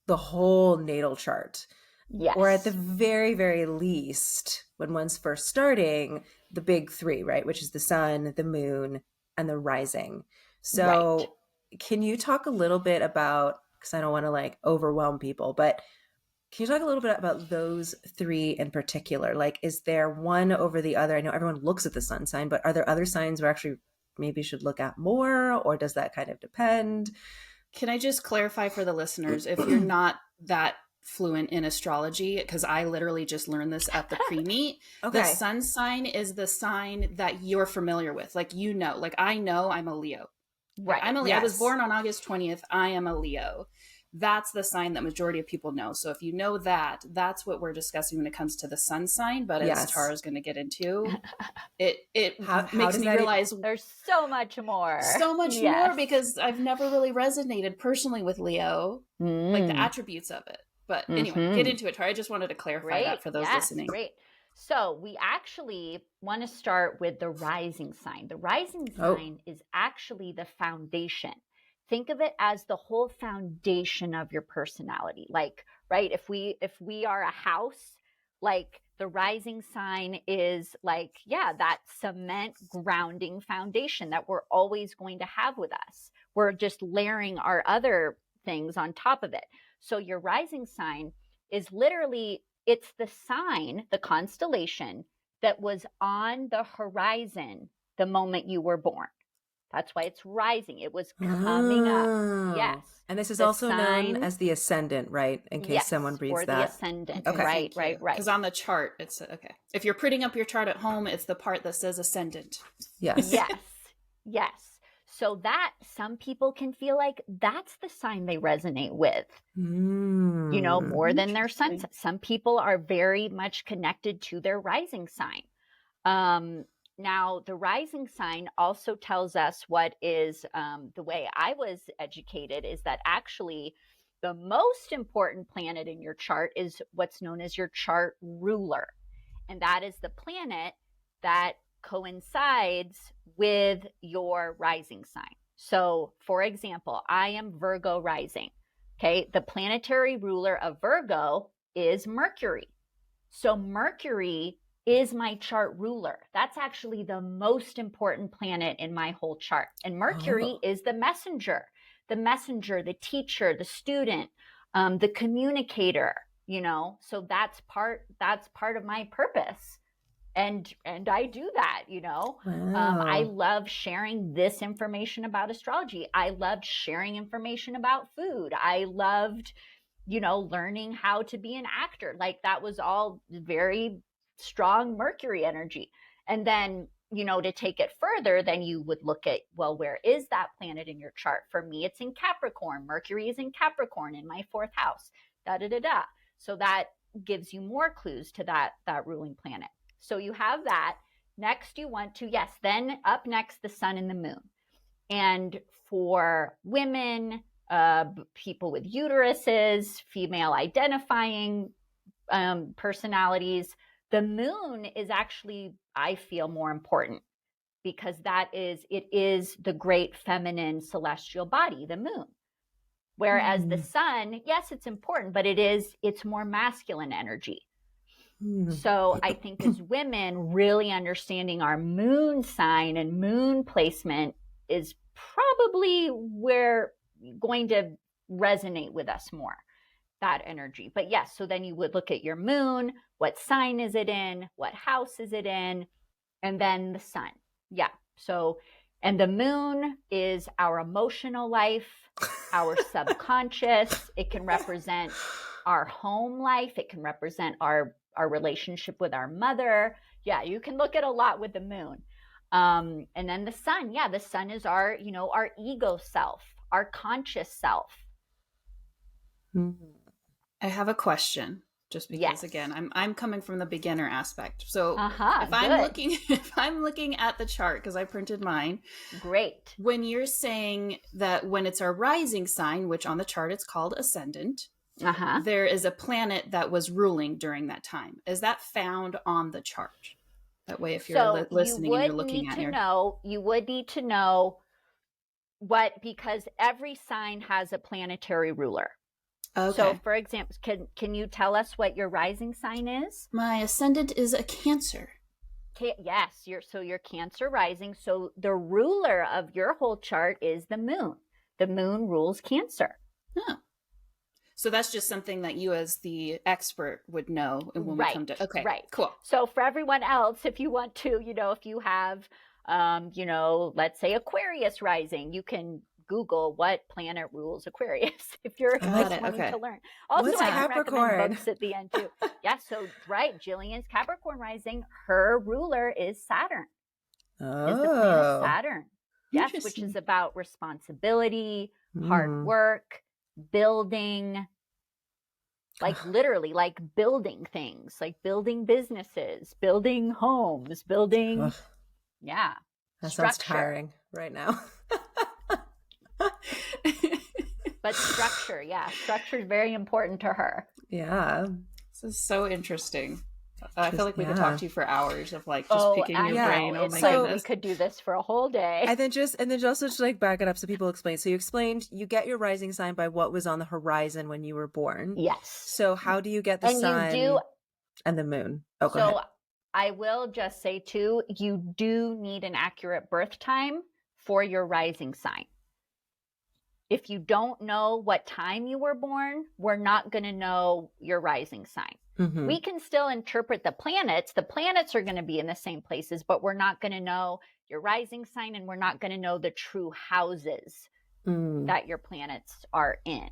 [SPEAKER 1] natal chart.
[SPEAKER 2] Yes.
[SPEAKER 1] Or at the very, very least, when one's first starting, the big three, right? Which is the sun, the moon, and the rising. So can you talk a little bit about, because I don't want to like overwhelm people, but can you talk a little bit about those three in particular? Like, is there one over the other? I know everyone looks at the sun sign, but are there other signs we actually maybe should look at more, or does that kind of depend?
[SPEAKER 3] Can I just clarify for the listeners, if you're not that fluent in astrology, because I literally just learned this at the pre-meet, the sun sign is the sign that you're familiar with. Like, you know, like I know I'm a Leo.
[SPEAKER 2] Right.
[SPEAKER 3] I'm a Leo. I was born on August 20th. I am a Leo. That's the sign that majority of people know. So if you know that, that's what we're discussing when it comes to the sun sign. But as Tara's going to get into, it makes me realize
[SPEAKER 2] there's so much more.
[SPEAKER 3] So much more, because I've never really resonated personally with Leo, like the attributes of it. But anyway, get into it, Tara. I just wanted to clarify that for those listening.
[SPEAKER 2] Great. So we actually want to start with the rising sign. The rising sign is actually the foundation. Think of it as the whole foundation of your personality. Like, right, if we are a house, like the rising sign is like, that cement grounding foundation that we're always going to have with us. We're just layering our other things on top of it. So your rising sign is literally, it's the sign, the constellation that was on the horizon the moment you were born. That's why it's rising. It was coming up. Yes.
[SPEAKER 1] And this is also known as the ascendant, right? In case someone reads
[SPEAKER 2] or
[SPEAKER 1] that.
[SPEAKER 2] The ascendant.
[SPEAKER 1] Okay.
[SPEAKER 2] Right.
[SPEAKER 3] Because on the chart, it's okay. If you're printing up your chart at home, it's the part that says ascendant.
[SPEAKER 1] Yes.
[SPEAKER 2] Yes. So that some people can feel like that's the sign they resonate with, you know, more than their sun. Some people are very much connected to their rising sign. Now, the rising sign also tells us what is, the way I was educated is that actually the most important planet in your chart is what's known as your chart ruler. And that is the planet that coincides with your rising sign. So, for example, I am Virgo rising. Okay. The planetary ruler of Virgo is Mercury. So Mercury is my chart ruler. That's actually the most important planet in my whole chart. And Mercury is the messenger, the teacher, the student, the communicator, you know, so that's part of my purpose. And I do that, you know. I love sharing this information about astrology. I loved sharing information about food. I loved, you know, learning how to be an actor. Like that was all very strong Mercury energy. And then, you know, to take it further, then you would look at, well, where is that planet in your chart? For me, it's in Capricorn. Mercury is in Capricorn in my 4th house. So that gives you more clues to that ruling planet. So you have that. Next, you want to, then up next, the sun and the moon. And for women, people with uteruses, female identifying personalities, the moon is actually, I feel, more important because it is the great feminine celestial body, the moon. Whereas the sun, yes, it's important, but it's more masculine energy. So I think as women, really understanding our moon sign and moon placement is probably where going to resonate with us more, that energy. But yes, so then you would look at your moon, what sign is it in, what house is it in, and then the sun. Yeah. So, and the moon is our emotional life, our subconscious. It can represent our home life. It can represent our relationship with our mother. Yeah, you can look at a lot with the moon. And then the sun. Yeah, the sun is our ego self, our conscious self.
[SPEAKER 3] I have a question, just because again, I'm coming from the beginner aspect. So if I'm looking at the chart, because I printed mine.
[SPEAKER 2] Great.
[SPEAKER 3] When you're saying that when it's our rising sign, which on the chart it's called ascendant, there is a planet that was ruling during that time. Is that found on the chart? That way, if you're listening and you're looking at
[SPEAKER 2] you would need to know what, because every sign has a planetary ruler.
[SPEAKER 3] Okay.
[SPEAKER 2] So, for example, can you tell us what your rising sign is?
[SPEAKER 3] My ascendant is a Cancer.
[SPEAKER 2] Yes, you're Cancer rising. So the ruler of your whole chart is the moon. The moon rules Cancer.
[SPEAKER 3] Oh. So that's just something that you as the expert would know when we come to, okay,
[SPEAKER 2] right.
[SPEAKER 3] Cool.
[SPEAKER 2] So for everyone else, if you want to, if you have, let's say Aquarius rising, you can Google what planet rules Aquarius if you're wanting to learn. Also,
[SPEAKER 1] what's
[SPEAKER 2] I recommend
[SPEAKER 1] Capricorn?
[SPEAKER 2] books at the end too. Yeah, so right, Jillian's Capricorn rising, her ruler is Saturn. Is the planet Saturn. Yes, which is about responsibility, hard work, building, like literally like building things, like building businesses, building homes, building
[SPEAKER 1] that sounds tiring right now.
[SPEAKER 2] But structure is very important to her.
[SPEAKER 1] Yeah,
[SPEAKER 3] this is so interesting. I feel like we could talk to you for hours of like just picking your brain.
[SPEAKER 2] Oh my goodness. We could do this for a whole day.
[SPEAKER 1] And then just to like back it up so people explain. So you explained you get your rising sign by what was on the horizon when you were born.
[SPEAKER 2] Yes.
[SPEAKER 1] So how do you get the sun and the moon? Oh, go ahead.
[SPEAKER 2] I will just say too, you do need an accurate birth time for your rising sign. If you don't know what time you were born, we're not going to know your rising sign. Mm-hmm. We can still interpret the planets. The planets are going to be in the same places, but we're not going to know your rising sign, and we're not going to know the true houses that your planets are in,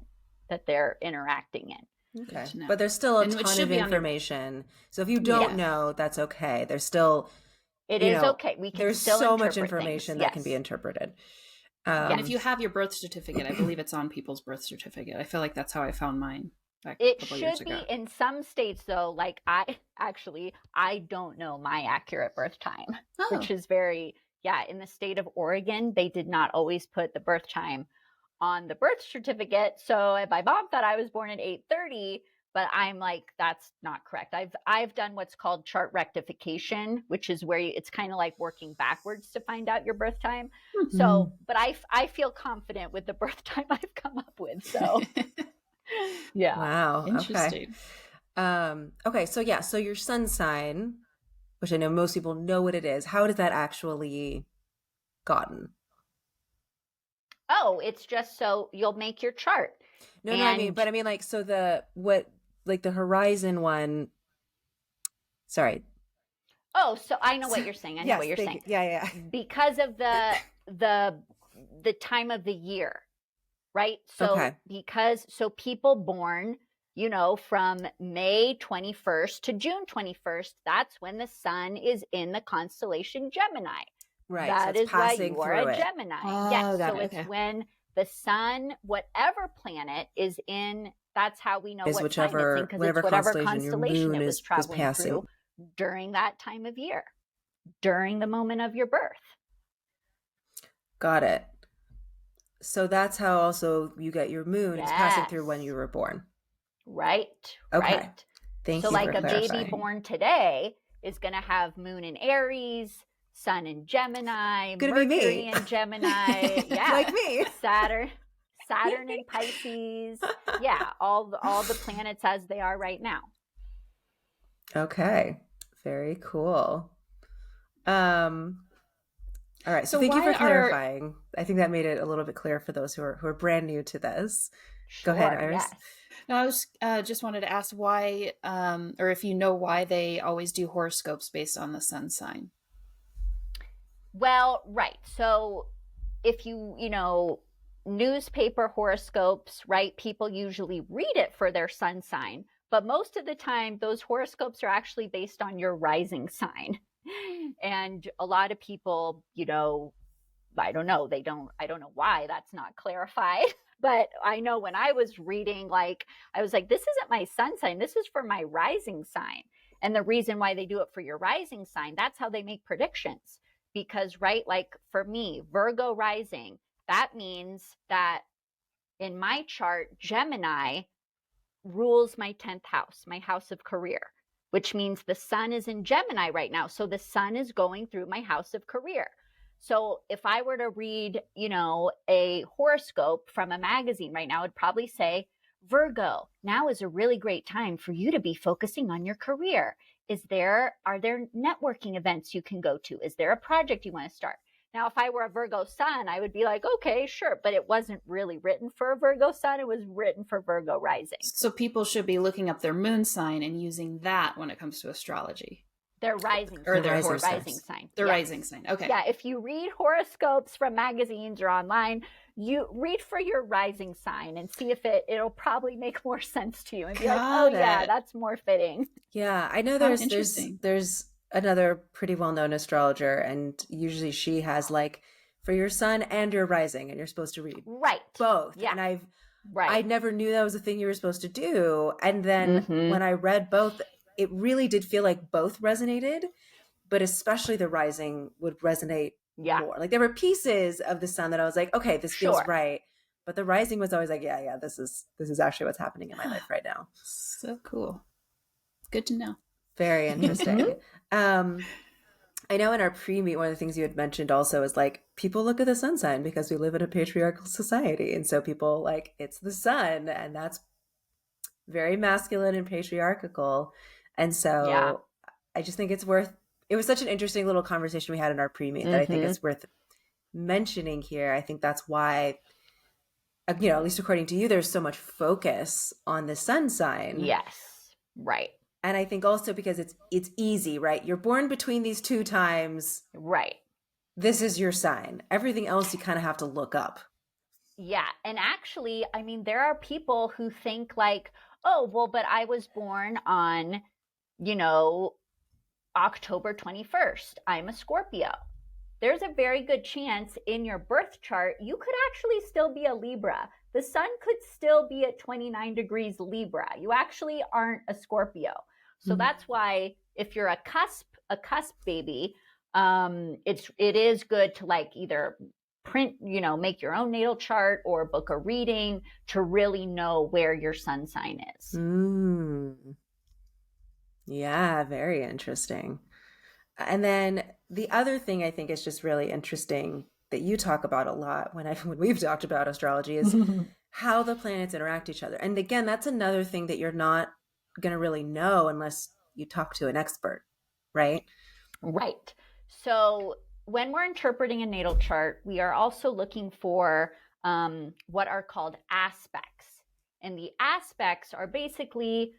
[SPEAKER 2] that they're interacting in.
[SPEAKER 1] Okay. But there's still a ton of information. So if you don't know, that's okay. There's still...
[SPEAKER 2] It is okay. We can
[SPEAKER 1] there's
[SPEAKER 2] still
[SPEAKER 1] so much
[SPEAKER 2] interpret
[SPEAKER 1] information
[SPEAKER 2] things.
[SPEAKER 1] that can be interpreted.
[SPEAKER 3] And if you have your birth certificate, I believe it's on people's birth certificate. I feel like that's how I found mine.
[SPEAKER 2] It should be in some states, though. Like I don't know my accurate birth time, which is in the state of Oregon, they did not always put the birth time on the birth certificate. So my mom thought I was born at 8:30, but I'm like, that's not correct. I've done what's called chart rectification, which is where it's kind of like working backwards to find out your birth time. Mm-hmm. So, but I feel confident with the birth time I've come up with. So. Yeah.
[SPEAKER 1] Wow.
[SPEAKER 3] Interesting.
[SPEAKER 1] Okay. So your sun sign, which I know most people know what it is, how does that actually gotten?
[SPEAKER 2] Oh, it's just so you'll make your chart.
[SPEAKER 1] No, I mean like, so the horizon one, sorry.
[SPEAKER 2] Oh, so I know what you're saying. I know what you're saying.
[SPEAKER 1] Yeah.
[SPEAKER 2] Because of the time of the year. Right. So so people born, from May 21st to June 21st, that's when the sun is in the constellation Gemini.
[SPEAKER 1] Right.
[SPEAKER 2] That is why you are a Gemini. Yes. So it's when the sun, whatever planet is in, that's how we know what sign it's in, because it's whatever constellation it was traveling through during that time of year, during the moment of your birth.
[SPEAKER 1] Got it. So that's how also you get your moon. It's passing through when you were born.
[SPEAKER 2] Right.
[SPEAKER 1] Okay.
[SPEAKER 2] Right.
[SPEAKER 1] Thank you.
[SPEAKER 2] So like
[SPEAKER 1] for
[SPEAKER 2] a
[SPEAKER 1] clarifying.
[SPEAKER 2] baby born today is going to have moon in Aries, sun in Gemini, Mercury in Gemini. Yeah.
[SPEAKER 1] Like me.
[SPEAKER 2] Saturn in Pisces. Yeah. All the planets as they are right now.
[SPEAKER 1] Okay. Very cool. All right. So thank you for clarifying. I think that made it a little bit clearer for those who are brand new to this.
[SPEAKER 2] Sure,
[SPEAKER 1] go ahead, Iris.
[SPEAKER 2] Yes.
[SPEAKER 3] No, I was just wanted to ask why, or if you know why they always do horoscopes based on the sun sign.
[SPEAKER 2] Well, right. So if newspaper horoscopes, right, people usually read it for their sun sign, but most of the time those horoscopes are actually based on your rising sign. And a lot of people, I don't know why that's not clarified, but I know when I was reading, like, I was like, this isn't my sun sign. This is for my rising sign. And the reason why they do it for your rising sign, that's how they make predictions. Because, right, like for me, Virgo rising, that means that in my chart, Gemini rules my 10th house, my house of career, which means the sun is in Gemini right now. So the sun is going through my house of career. So if I were to read, a horoscope from a magazine right now, it'd probably say, Virgo, now is a really great time for you to be focusing on your career. Are there networking events you can go to? Is there a project you want to start? Now, if I were a Virgo sun, I would be like, okay, sure. But it wasn't really written for a Virgo sun. It was written for Virgo rising.
[SPEAKER 3] So people should be looking up their moon sign and using that when it comes to astrology.
[SPEAKER 2] Their rising
[SPEAKER 3] or
[SPEAKER 2] sign.
[SPEAKER 3] their
[SPEAKER 2] rising sign.
[SPEAKER 3] Their rising sign. Okay.
[SPEAKER 2] Yeah. If you read horoscopes from magazines or online, you read for your rising sign and see if it'll probably make more sense to you and be like, oh yeah, that's more fitting.
[SPEAKER 1] Yeah. I know there's another pretty well-known astrologer, and usually she has like for your sun and your rising, and you're supposed to read both.
[SPEAKER 2] Yeah.
[SPEAKER 1] And I never knew that was a thing you were supposed to do. And then when I read both, it really did feel like both resonated, but especially the rising would resonate more. Like there were pieces of the sun that I was like, okay, this feels right. But the rising was always like, yeah, this is actually what's happening in my life right now.
[SPEAKER 3] So cool. Good to know.
[SPEAKER 1] Very interesting. I know in our pre-meet, one of the things you had mentioned also is like people look at the sun sign because we live in a patriarchal society. And so people like, it's the sun, and that's very masculine and patriarchal. And so I just think it was such an interesting little conversation we had in our pre-meet that I think it's worth mentioning here. I think that's why, at least according to you, there's so much focus on the sun sign.
[SPEAKER 2] Yes. Right.
[SPEAKER 1] And I think also because it's easy, right? You're born between these two times.
[SPEAKER 2] Right.
[SPEAKER 1] This is your sign. Everything else you kind of have to look up.
[SPEAKER 2] Yeah. And actually, I mean, there are people who think like, oh, well, but I was born on, October 21st. I'm a Scorpio. There's a very good chance in your birth chart, you could actually still be a Libra. The sun could still be at 29 degrees Libra. You actually aren't a Scorpio. So that's why if you're a cusp baby, it is good to like either print, make your own natal chart or book a reading to really know where your sun sign is.
[SPEAKER 1] Yeah, very interesting. And then the other thing I think is just really interesting that you talk about a lot when we've talked about astrology is how the planets interact with each other. And again, that's another thing that you're not going to really know unless you talk to an expert, right?
[SPEAKER 2] Right. So when we're interpreting a natal chart, we are also looking for what are called aspects. And the aspects are basically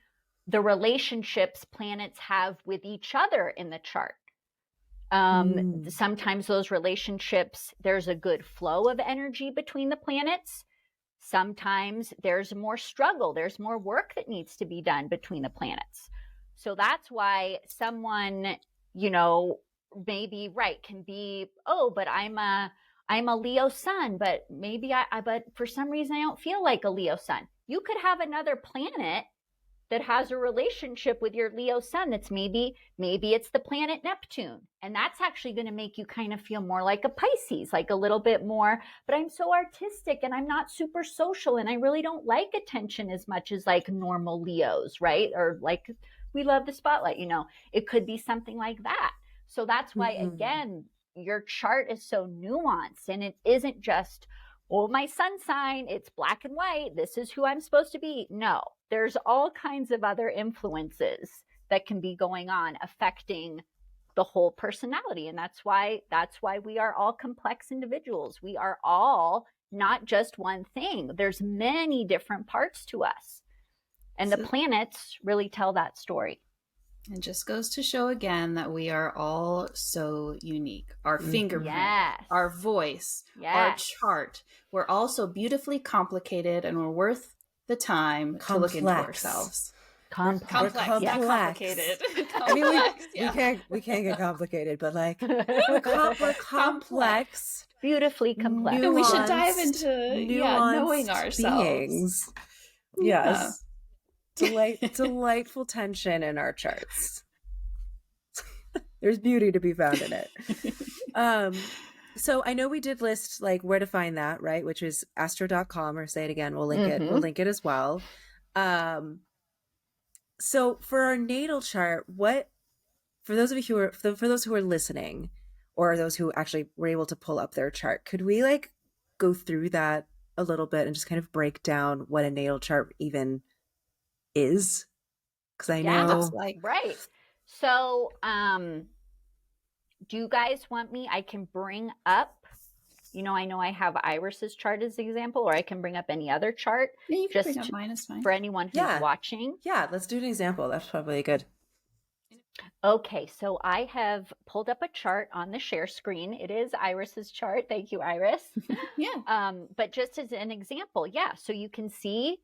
[SPEAKER 2] the relationships planets have with each other in the chart. Sometimes those relationships, there's a good flow of energy between the planets. Sometimes there's more struggle. There's more work that needs to be done between the planets. So that's why someone, maybe can be, oh, but I'm a Leo sun, but maybe but for some reason I don't feel like a Leo sun. You could have another planet that has a relationship with your Leo sun that's maybe it's the planet Neptune. And that's actually going to make you kind of feel more like a Pisces, like a little bit more, but I'm so artistic and I'm not super social and I really don't like attention as much as like normal Leos, right? Or like we love the spotlight, it could be something like that. So that's why, again, your chart is so nuanced and it isn't just, well, my sun sign, it's black and white. This is who I'm supposed to be. No, there's all kinds of other influences that can be going on affecting the whole personality. And that's why we are all complex individuals. We are all not just one thing. There's many different parts to us. And the planets really tell that story.
[SPEAKER 3] It just goes to show again that we are all so unique. Our fingerprint, our voice, our chart. We're all so beautifully complicated and we're worth the time to look into ourselves.
[SPEAKER 2] Complex.
[SPEAKER 3] Not complicated.
[SPEAKER 1] I mean, we can't get complicated, but like we're complex.
[SPEAKER 2] Beautifully complex.
[SPEAKER 3] We should dive into knowing ourselves. Beings.
[SPEAKER 1] Yes. Delightful tension in our charts. There's beauty to be found in it. So I know we did list like where to find that, right? Which is astro.com, or say it again. We'll link it. We'll link it as well. Um, so for our natal chart, for those of you for those who are listening, or those who actually were able to pull up their chart, could we like go through that a little bit and just kind of break down what a natal chart even is? Because I
[SPEAKER 2] Yeah,
[SPEAKER 1] know,
[SPEAKER 3] like
[SPEAKER 2] right. So, do you guys want me? I can bring up, I know I have Iris's chart as an example, or I can bring up any other chart.
[SPEAKER 3] yeah, you can bring up
[SPEAKER 2] Just
[SPEAKER 3] mine. Is fine.
[SPEAKER 2] for anyone who's
[SPEAKER 1] yeah,
[SPEAKER 2] watching.
[SPEAKER 1] yeah. Let's do an example. That's probably good.
[SPEAKER 2] Okay, so I have pulled up a chart on the share screen. It is Iris's chart. Thank you, Iris.
[SPEAKER 3] Yeah.
[SPEAKER 2] But just as an example, yeah, so you can see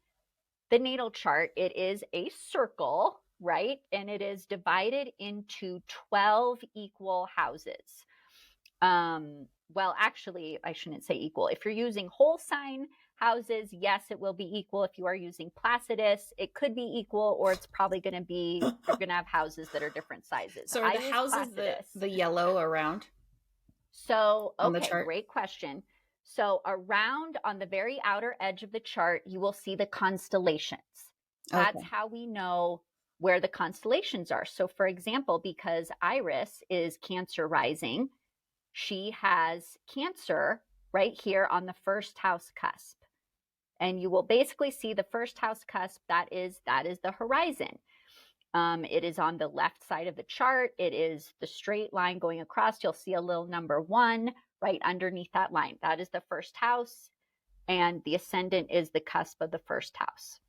[SPEAKER 2] the natal chart. It is a circle, right? And it is divided into 12 equal houses. Well, actually, I shouldn't say equal. If you're using whole sign houses, yes, it will be equal. If you are using Placidus, it could be equal, or it's probably going to be, you're going to have houses that are different sizes.
[SPEAKER 3] So are the houses the yellow around?
[SPEAKER 2] So,
[SPEAKER 3] on the
[SPEAKER 2] okay,
[SPEAKER 3] chart?
[SPEAKER 2] great question. So around on the very outer edge of the chart, you will see the constellations. That's how we know where the constellations are. So for example, because Iris is Cancer rising, she has Cancer right here on the first house cusp. And you will basically see the first house cusp, that is the horizon. It is on the left side of the chart. It is the straight line going across. You'll see a little number 1 right underneath that line. That is the first house, and the ascendant is the cusp of the first house.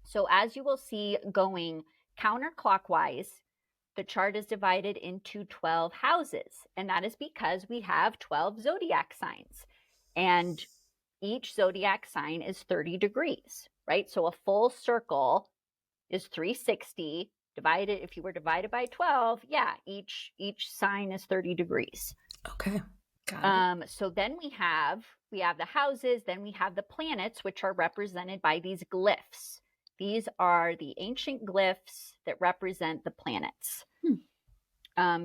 [SPEAKER 2] So as you will see going counterclockwise, the chart is divided into 12 houses, and that is because we have 12 zodiac signs, and each zodiac sign is 30 degrees, right? So a full circle is 360 divided. If you were divided by 12, yeah, each sign is 30 degrees.
[SPEAKER 1] Okay.
[SPEAKER 3] Got it.
[SPEAKER 2] So then we have the houses, then we have the planets, which are represented by these glyphs. These are the ancient glyphs that represent the planets.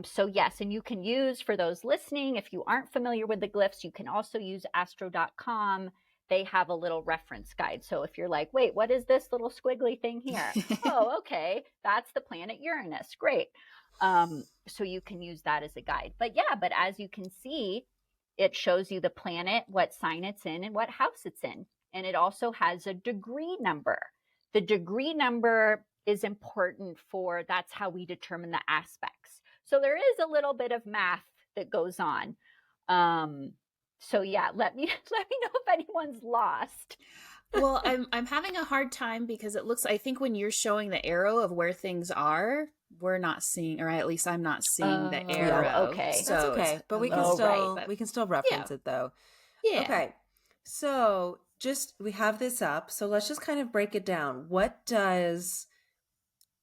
[SPEAKER 2] So yes, and you can use, for those listening, if you aren't familiar with the glyphs, you can also use astro.com. They have a little reference guide. So if you're like, wait, what is this little squiggly thing here? Oh, okay, that's the planet Uranus. Great. So you can use that as a guide. But yeah, but as you can see, it shows you the planet, what sign it's in, and what house it's in. And it also has a degree number. The degree number is important that's how we determine the aspects. So there is a little bit of math that goes on. So yeah, let me know if anyone's lost.
[SPEAKER 3] Well, I'm having a hard time because I think when you're showing the arrow of where things are, we're not seeing, or at least I'm not seeing the arrow.
[SPEAKER 2] Okay.
[SPEAKER 1] So that's okay, but we can still reference it though.
[SPEAKER 3] Yeah.
[SPEAKER 1] Okay. So we have this up. So let's just kind of break it down. What does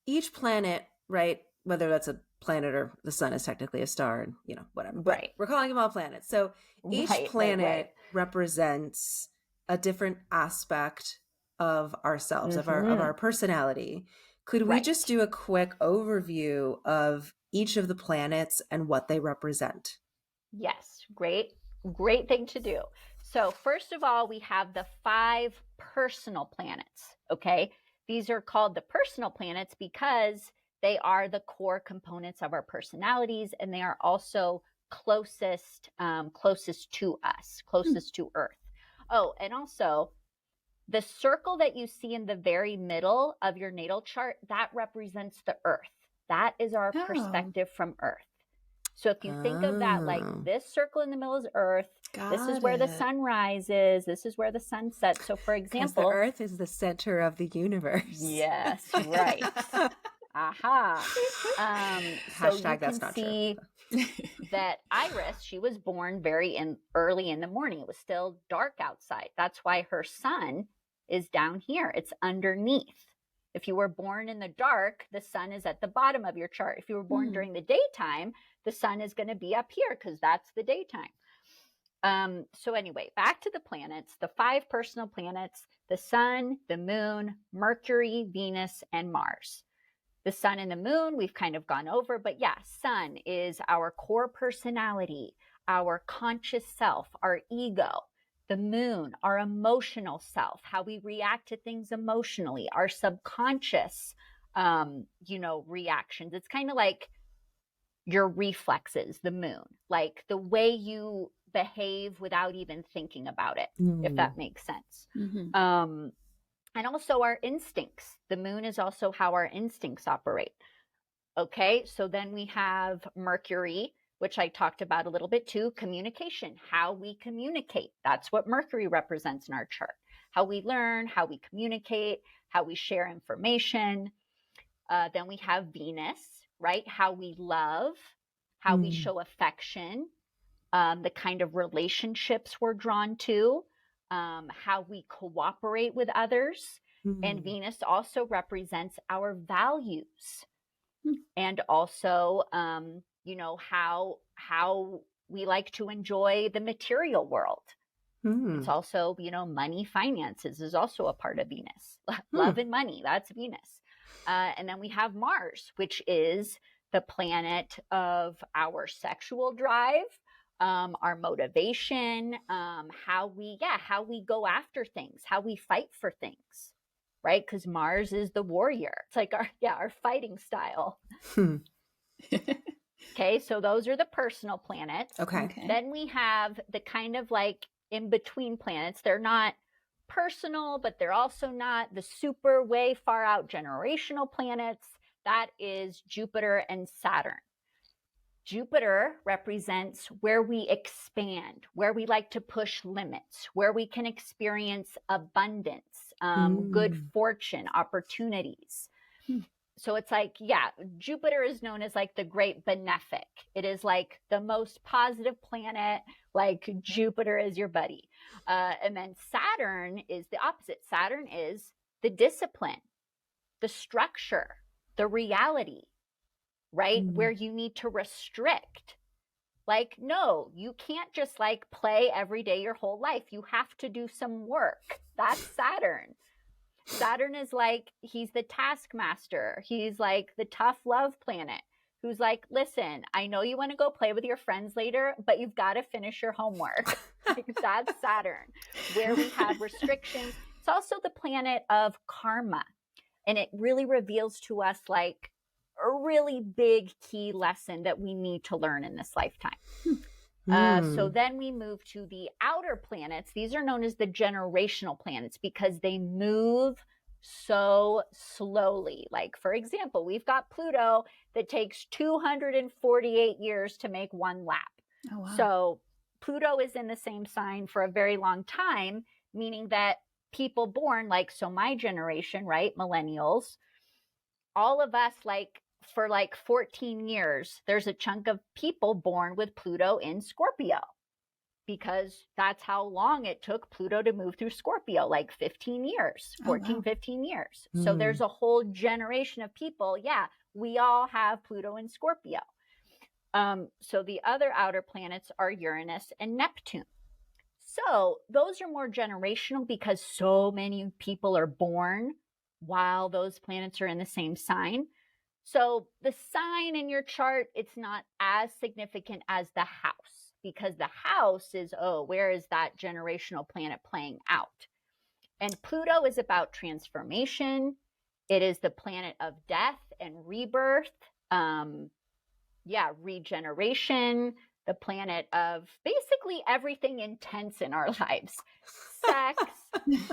[SPEAKER 1] each planet, right? Whether that's a planet or the sun is technically a star, and whatever. But
[SPEAKER 2] right.
[SPEAKER 1] we're calling them all planets. So each planet represents a different aspect of ourselves, of our personality. Could we just do a quick overview of each of the planets and what they represent?
[SPEAKER 2] Yes, great thing to do. So first of all, we have the 5 personal planets, okay? These are called the personal planets because they are the core components of our personalities, and they are also closest to us, closest to Earth. Oh, and also the circle that you see in the very middle of your natal chart, that represents the Earth. That is our perspective from Earth. So if you think of that, like this circle in the middle is Earth. This is where the sun rises. This is where the sun sets. So for example,
[SPEAKER 1] the Earth is the center of the universe.
[SPEAKER 2] Yes, right. Aha. So you can see that Iris, she was born early in the morning. It was still dark outside. That's why her sun is down here. It's underneath. If you were born in the dark, the sun is at the bottom of your chart. If you were born during the daytime, the sun is going to be up here because that's the daytime. So anyway, back to the planets, the 5 personal planets, the sun, the moon, Mercury, Venus, and Mars. The sun and the moon, we've kind of gone over, but yeah, sun is our core personality, our conscious self, our ego. The moon, our emotional self, how we react to things emotionally, our subconscious, reactions. It's kind of like your reflexes, the moon, like the way you behave without even thinking about it, if that makes sense. And also our instincts. The moon is also how our instincts operate. Okay, so then we have Mercury, which I talked about a little bit too, communication, how we communicate. That's what Mercury represents in our chart. How we learn, how we communicate, how we share information. Then we have Venus, right? How we love, how we show affection, the kind of relationships we're drawn to, how we cooperate with others. And Venus also represents our values. And also, how we like to enjoy the material world. It's also, money, finances is also a part of Venus. Love and money, that's Venus. And then we have Mars, which is the planet of our sexual drive, our motivation, how we go after things, how we fight for things. Right? Because Mars is the warrior. It's like our fighting style. Okay, so those are the personal planets.
[SPEAKER 1] Okay.
[SPEAKER 2] Then we have the kind of like in between planets. They're not personal, but they're also not the super way far out generational planets. That is Jupiter and Saturn. Jupiter represents where we expand, where we like to push limits, where we can experience abundance, good fortune, opportunities. So it's like, Jupiter is known as like the great benefic. It is like the most positive planet, like Jupiter is your buddy. And then Saturn is the opposite. Saturn is the discipline, the structure, the reality, right? Where you need to restrict. Like, no, you can't just like play every day your whole life. You have to do some work. That's Saturn. Saturn is like, he's the taskmaster. He's like the tough love planet who's like, listen, I know you want to go play with your friends later, but you've got to finish your homework. Like, that's Saturn, where we have restrictions. It's also the planet of karma. And it really reveals to us like a really big key lesson that we need to learn in this lifetime. So then we move to the outer planets. These are known as the generational planets because they move so slowly. Like, for example, we've got Pluto that takes 248 years to make one lap.
[SPEAKER 3] Oh, wow.
[SPEAKER 2] So Pluto is in the same sign for a very long time, meaning that people born, like, so my generation, right, millennials, all of us, like, for like 14 years, there's a chunk of people born with Pluto in Scorpio because that's how long it took Pluto to move through Scorpio, like 15 years, 15 years. So there's a whole generation of people. Yeah, we all have Pluto in Scorpio. So the other outer planets are Uranus and Neptune. So those are more generational because so many people are born while those planets are in the same sign. So the sign in your chart, it's not as significant as the house because the house is, where is that generational planet playing out? And Pluto is about transformation. It is the planet of death and rebirth. Regeneration, the planet of basically everything intense in our lives. Sex,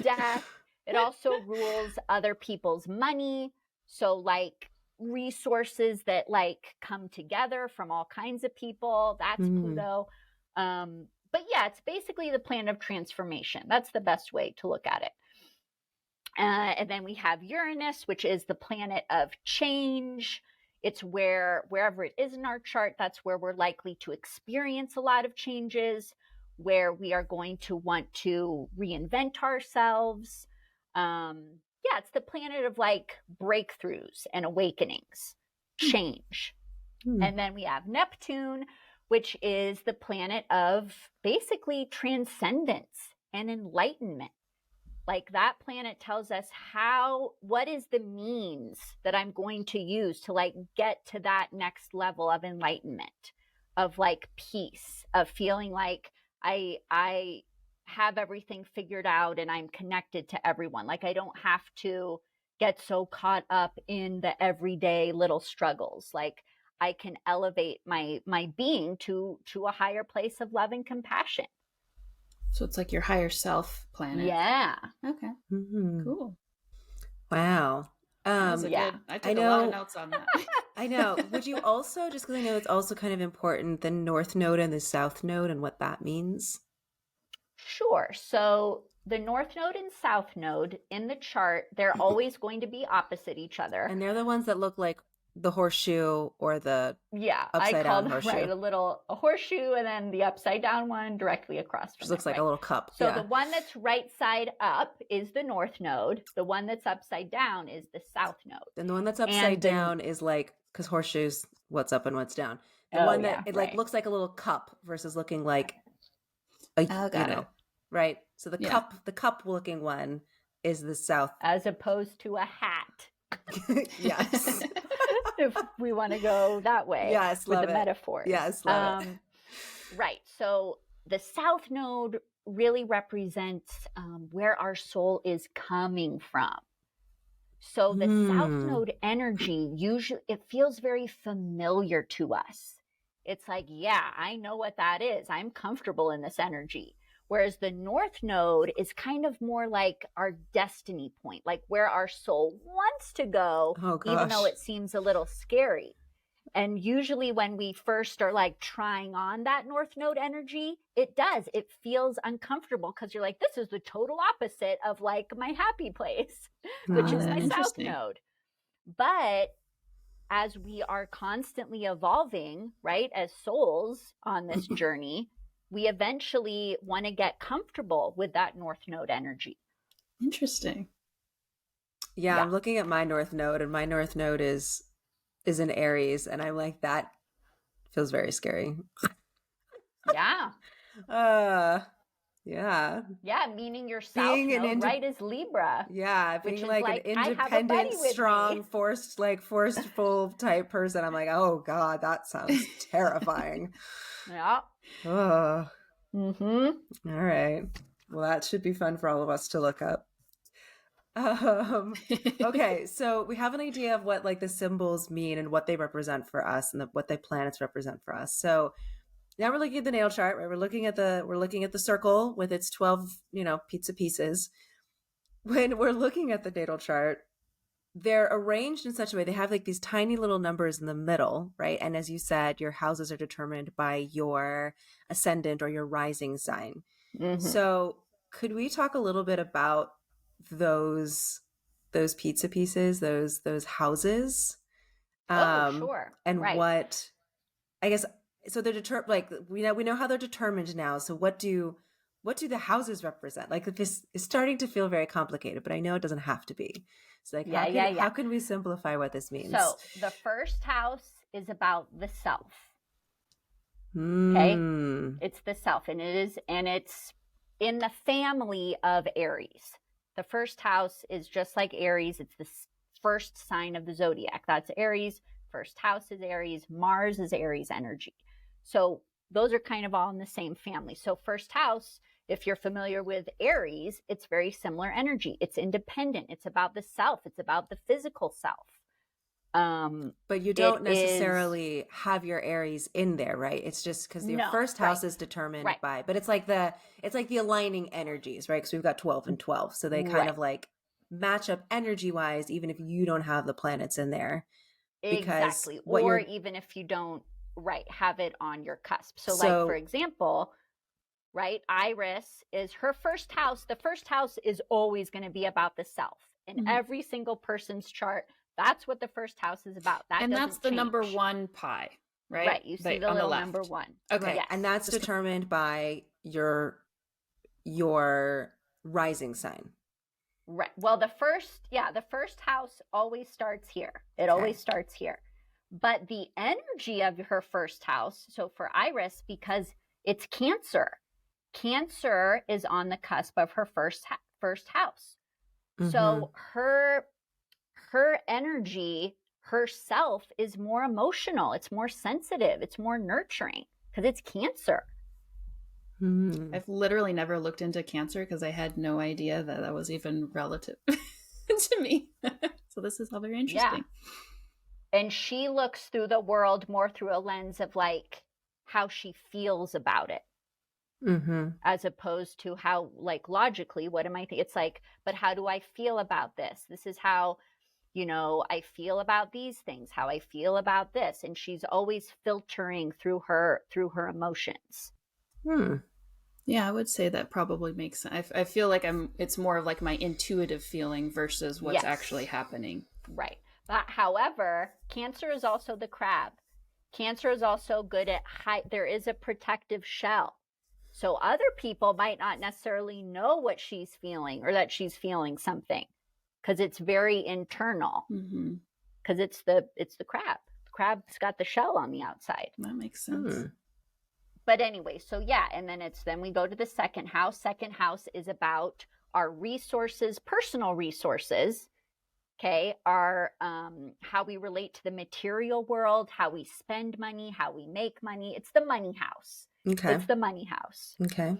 [SPEAKER 2] death. It also rules other people's money. So like resources that like come together from all kinds of people. That's Pluto. But yeah, it's basically the planet of transformation. That's the best way to look at it. And then we have Uranus, which is the planet of change. It's wherever it is in our chart, that's where we're likely to experience a lot of changes, where we are going to want to reinvent ourselves. It's the planet of like breakthroughs and awakenings, change. And then we have Neptune, which is the planet of basically transcendence and enlightenment. Like that planet tells us what is the means that I'm going to use to like get to that next level of enlightenment, of like peace, of feeling like I have everything figured out and I'm connected to everyone. Like, I don't have to get so caught up in the everyday little struggles. Like, I can elevate my being to a higher place of love and compassion.
[SPEAKER 3] So it's like your higher self planet.
[SPEAKER 2] Yeah.
[SPEAKER 3] Okay.
[SPEAKER 1] Mm-hmm.
[SPEAKER 3] Cool.
[SPEAKER 1] Wow.
[SPEAKER 3] That was good. I took a lot of notes on that.
[SPEAKER 1] I know. Would you also, just because I know it's also kind of important, the North Node and the South Node and what that means?
[SPEAKER 2] Sure. So the North Node and South Node in the chart, they're always going to be opposite each other.
[SPEAKER 1] And they're the ones that look like the horseshoe or the
[SPEAKER 2] I call them
[SPEAKER 1] horseshoe.
[SPEAKER 2] a horseshoe, and then the upside down one directly across from
[SPEAKER 1] Which looks like a little cup.
[SPEAKER 2] So the one that's right side up is the North Node. The one that's upside down is the South Node.
[SPEAKER 1] And the one that's upside down is like, because horseshoes, what's up and what's down. The one that like looks like a little cup versus looking like a, right? So the cup looking one is the South.
[SPEAKER 2] As opposed to a hat.
[SPEAKER 1] Yes.
[SPEAKER 2] If we want to go that way.
[SPEAKER 1] Yes,
[SPEAKER 2] with
[SPEAKER 1] love
[SPEAKER 2] the
[SPEAKER 1] it.
[SPEAKER 2] metaphors.
[SPEAKER 1] Yes, love it.
[SPEAKER 2] Right. So the South Node really represents where our soul is coming from. So the South Node energy, usually it feels very familiar to us. It's like, yeah, I know what that is. I'm comfortable in this energy. Whereas the North Node is kind of more like our destiny point, like where our soul wants to go, even though it seems a little scary. And usually when we first are like trying on that North Node energy, it feels uncomfortable because you're like, this is the total opposite of like my happy place, which is my South Node. But as we are constantly evolving, right, as souls on this journey, we eventually want to get comfortable with that North Node energy.
[SPEAKER 3] Interesting.
[SPEAKER 1] Yeah, I'm looking at my North Node, and my North Node is in Aries, and I'm like, that feels very scary.
[SPEAKER 2] Yeah.
[SPEAKER 1] Yeah.
[SPEAKER 2] Yeah, meaning your South Node, right, is Libra.
[SPEAKER 1] Yeah, being like an independent, strong, forceful type person. I'm like, oh God, that sounds terrifying.
[SPEAKER 2] Yeah.
[SPEAKER 1] Oh. All right. Well, that should be fun for all of us to look up. Okay, so we have an idea of what like the symbols mean and what they represent for us and what the planets represent for us. So now we're looking at the natal chart, right? We're looking at the circle with its 12, pizza pieces. When we're looking at the natal chart, they're arranged in such a way, they have like these tiny little numbers in the middle, right? And as you said, your houses are determined by your ascendant or your rising sign. So could we talk a little bit about those pizza pieces, those houses?
[SPEAKER 2] Sure.
[SPEAKER 1] And what, I guess, so they're like we know how they're determined now. So what do the houses represent? Like this is starting to feel very complicated, but I know it doesn't have to be. So like how can we simplify what this means?
[SPEAKER 2] So the first house is about the self. Okay? It's the self, and it's in the family of Aries. The first house is just like Aries. It's the first sign of the zodiac. That's Aries. First house is Aries. Mars is Aries energy. So those are kind of all in the same family. So first house, if you're familiar with Aries, it's very similar energy. It's independent. It's about the self. It's about the physical self.
[SPEAKER 1] But you don't necessarily have your Aries in there, right? It's just because your first house is determined by, but it's like the aligning energies, right? Because we've got 12 and 12. So they kind of like match up energy wise, even if you don't have the planets in there.
[SPEAKER 2] Exactly. Or even if you don't, have it on your cusp. So like, for example, right, Iris is her first house. The first house is always going to be about the self. In every single person's chart, that's what the first house is about. That's
[SPEAKER 3] the number one pie, right?
[SPEAKER 2] Right. You see the little number one.
[SPEAKER 1] Okay. Yes. And that's determined by your rising sign.
[SPEAKER 2] Right. Well, the first house always starts here. It always starts here. But the energy of her first house, so for Iris, because it's Cancer, Cancer is on the cusp of her first house. So her energy, herself is more emotional. It's more sensitive. It's more nurturing because it's Cancer.
[SPEAKER 1] Hmm.
[SPEAKER 3] I've literally never looked into Cancer because I had no idea that that was even relative to me. So this is all very interesting.
[SPEAKER 2] And she looks through the world more through a lens of like how she feels about it.
[SPEAKER 1] Mm-hmm.
[SPEAKER 2] As opposed to how, like, logically, what am I thinking? It's like, but how do I feel about this? This is how, you know, I feel about these things, how I feel about this. And she's always filtering through her emotions.
[SPEAKER 1] Hmm.
[SPEAKER 3] Yeah, I would say that probably makes sense. I feel like it's more of like my intuitive feeling versus what's
[SPEAKER 2] Yes.
[SPEAKER 3] actually happening.
[SPEAKER 2] Right. But however, Cancer is also the crab. Cancer is also good at there is a protective shell. So other people might not necessarily know what she's feeling or that she's feeling something because it's very internal. Because it's the crab. The crab's got the shell on the outside.
[SPEAKER 3] That makes sense.
[SPEAKER 2] But anyway, so yeah, and then we go to the second house. Second house is about our resources, personal resources. Okay, our how we relate to the material world, how we spend money, how we make money. It's the money house.
[SPEAKER 1] Okay.
[SPEAKER 2] It's the money house.
[SPEAKER 1] Okay.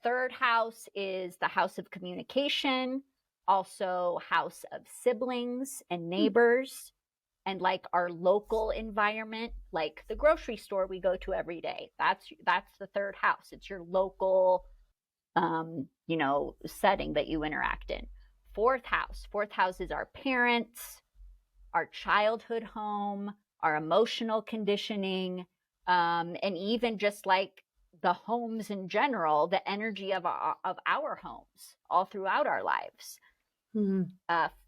[SPEAKER 2] Third house is the house of communication, also house of siblings and neighbors, and like our local environment, like the grocery store we go to every day. That's the third house. It's your local, you know, setting that you interact in. Fourth house is our parents, our childhood home, our emotional conditioning, and even just like the homes in general, the energy of our homes all throughout our lives.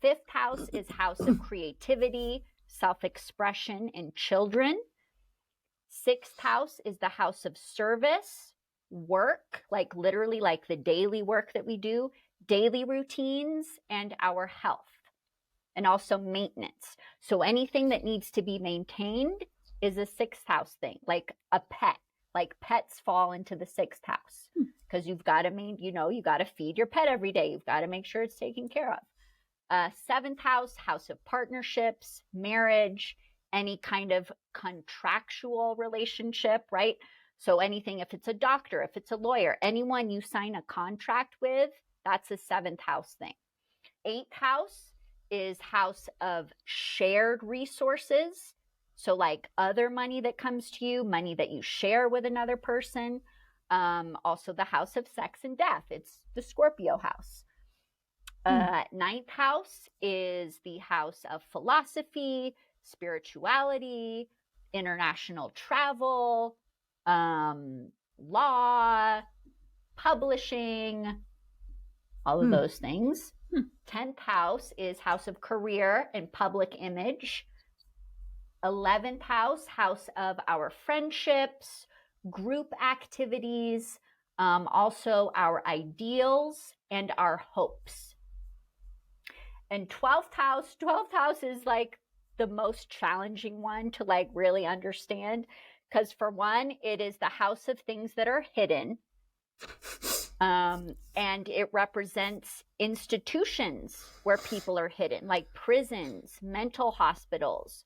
[SPEAKER 2] Fifth house is house of creativity, self-expression, and children. Sixth house is the house of service, work, like literally like the daily work that we do, daily routines, and our health, and also maintenance. So anything that needs to be maintained is a sixth house thing, like a pet. Like pets fall into the sixth house because you've got to you got to feed your pet every day. You've got to make sure it's taken care of. Seventh house, house of partnerships, marriage, any kind of contractual relationship, right? So anything, if it's a doctor, if it's a lawyer, anyone you sign a contract with, that's a seventh house thing. Eighth house is house of shared resources. So like other money that comes to you, money that you share with another person. Also the house of sex and death. It's the Scorpio house. Ninth house is the house of philosophy, spirituality, international travel, law, publishing, all of those things. 10th house is house of career and public image. 11th house, house of our friendships, group activities, also our ideals and our hopes. And 12th house is like the most challenging one to like really understand, because for one, it is the house of things that are hidden. And it represents institutions where people are hidden, like prisons, mental hospitals,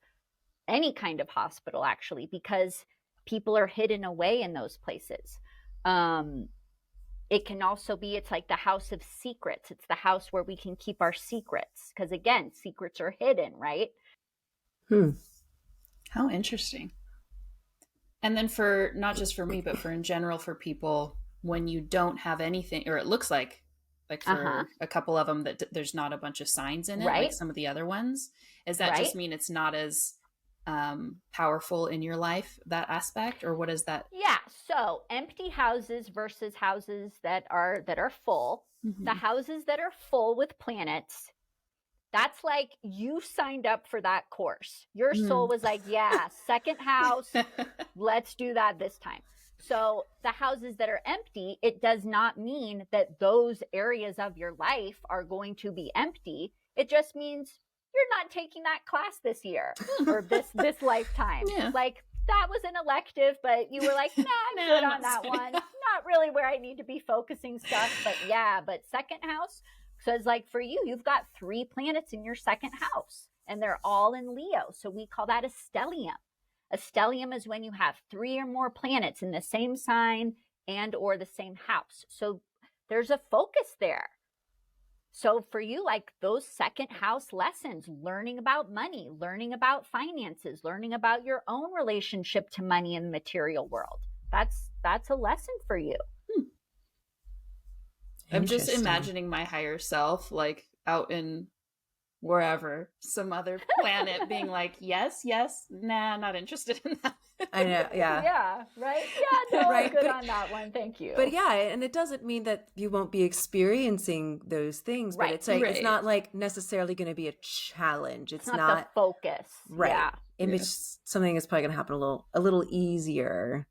[SPEAKER 2] any kind of hospital actually, because people are hidden away in those places. It can also be, it's like the house of secrets. It's the house where we can keep our secrets. Because again, secrets are hidden, right?
[SPEAKER 3] How interesting. And then for, not just for me, but for in general, for people, when you don't have anything, or it looks like for a couple of them that there's not a bunch of signs in it,
[SPEAKER 2] right,
[SPEAKER 3] like some of the other ones, does that just mean it's not as powerful in your life, that aspect, or what is that?
[SPEAKER 2] Yeah, so empty houses versus houses that are full. The houses that are full with planets, that's like you signed up for that course. Your soul was like, yeah, second house, let's do that this time. So the houses that are empty, it does not mean that those areas of your life are going to be empty. It just means you're not taking that class this year or this lifetime. Yeah. Like that was an elective, but you were like, nah, I'm good on that one. Not really where I need to be focusing stuff, but yeah, but second house says like for you, you've got 3 planets in your second house and they're all in Leo. So we call that a stellium. A stellium is when you have 3 or more planets in the same sign and or the same house. So there's a focus there. So for you, like those second house lessons, learning about money, learning about finances, learning about your own relationship to money in the material world, that's a lesson for you.
[SPEAKER 3] I'm just imagining my higher self like out in wherever, some other planet, being like, yes, nah, not interested in that.
[SPEAKER 1] I know, yeah.
[SPEAKER 2] Yeah, right? Yeah, no,
[SPEAKER 1] right,
[SPEAKER 2] I'm good on that one. Thank you.
[SPEAKER 1] But yeah, and it doesn't mean that you won't be experiencing those things, but it's like it's not like necessarily going to be a challenge. It's not
[SPEAKER 2] the focus.
[SPEAKER 1] Right.
[SPEAKER 2] Yeah.
[SPEAKER 1] It's something is probably going to happen a little easier.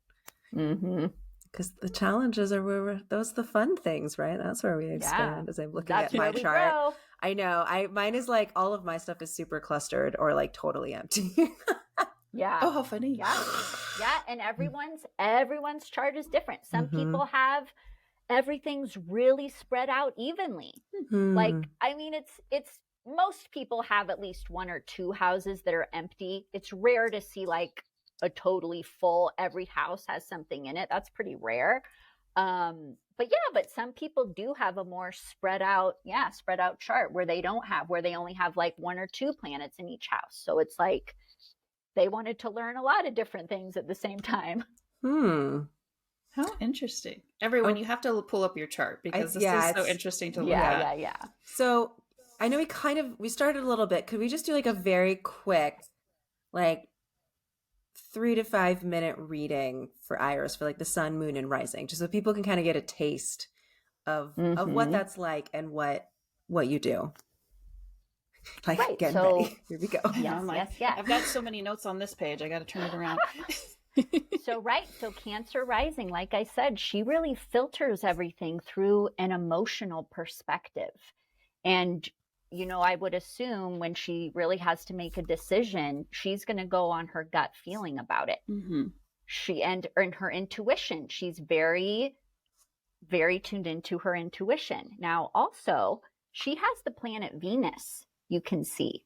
[SPEAKER 1] Because the challenges are those are the fun things, right? That's where we expand. As I'm looking at my chart.
[SPEAKER 2] Grow.
[SPEAKER 1] I know. Mine is like all of my stuff is super clustered or like totally empty.
[SPEAKER 2] Yeah.
[SPEAKER 3] Oh, how funny.
[SPEAKER 2] Yeah. And everyone's chart is different. Some people have everything's really spread out evenly. Like, I mean, it's most people have at least one or two houses that are empty. It's rare to see like a totally full, every house has something in it. That's pretty rare. But some people do have a more spread out chart where they only have like one or two planets in each house. So it's like they wanted to learn a lot of different things at the same time.
[SPEAKER 3] How interesting. Everyone, you have to pull up your chart because this is so interesting to look at.
[SPEAKER 2] Yeah.
[SPEAKER 1] So I know we started a little bit. Could we just do like a very quick, like 3 to 5 minute reading for Iris for like the sun, moon, and rising, just so people can kind of get a taste of what that's like and what you do. Like,
[SPEAKER 2] right,
[SPEAKER 1] get ready. Here we go.
[SPEAKER 2] Yes.
[SPEAKER 3] I've got so many notes on this page. I got to turn it around.
[SPEAKER 2] So Cancer rising, like I said, she really filters everything through an emotional perspective. And, I would assume when she really has to make a decision, she's going to go on her gut feeling about it. And her intuition, she's very, very tuned into her intuition. Now, also, she has the planet Venus, you can see.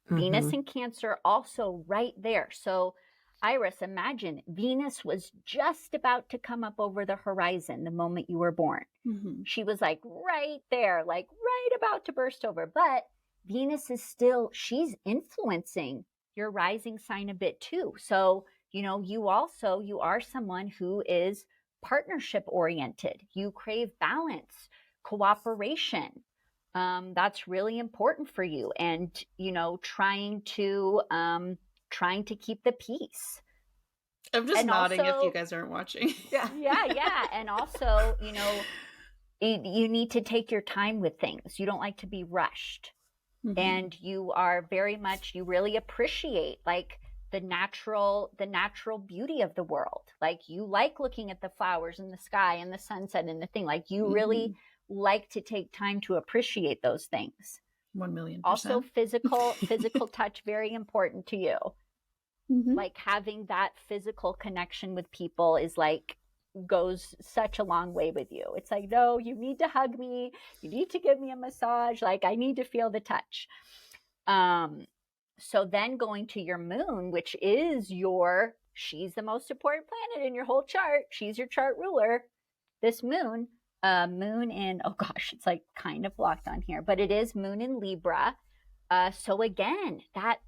[SPEAKER 2] Venus in Cancer also right there. So Iris, imagine Venus was just about to come up over the horizon the moment you were born. She was like right there, like right about to burst over. But Venus is she's influencing your rising sign a bit too. So, you are someone who is partnership oriented. You crave balance, cooperation. That's really important for you. And, trying to keep the peace.
[SPEAKER 3] I'm just nodding if you guys aren't watching.
[SPEAKER 2] Yeah. And also, you need to take your time with things. You don't like to be rushed. And you are you really appreciate like the natural beauty of the world. Like you like looking at the flowers and the sky and the sunset and the thing. Like you really like to take time to appreciate those things.
[SPEAKER 3] 1,000,000%.
[SPEAKER 2] Also physical touch, very important to you. Like having that physical connection with people is like goes such a long way with you. It's like, no, you need to hug me. You need to give me a massage. Like I need to feel the touch. So then going to your moon, which is she's the most important planet in your whole chart. She's your chart ruler. This moon in, oh gosh, it's like kind of blocked on here, but it is moon in Libra. So again, that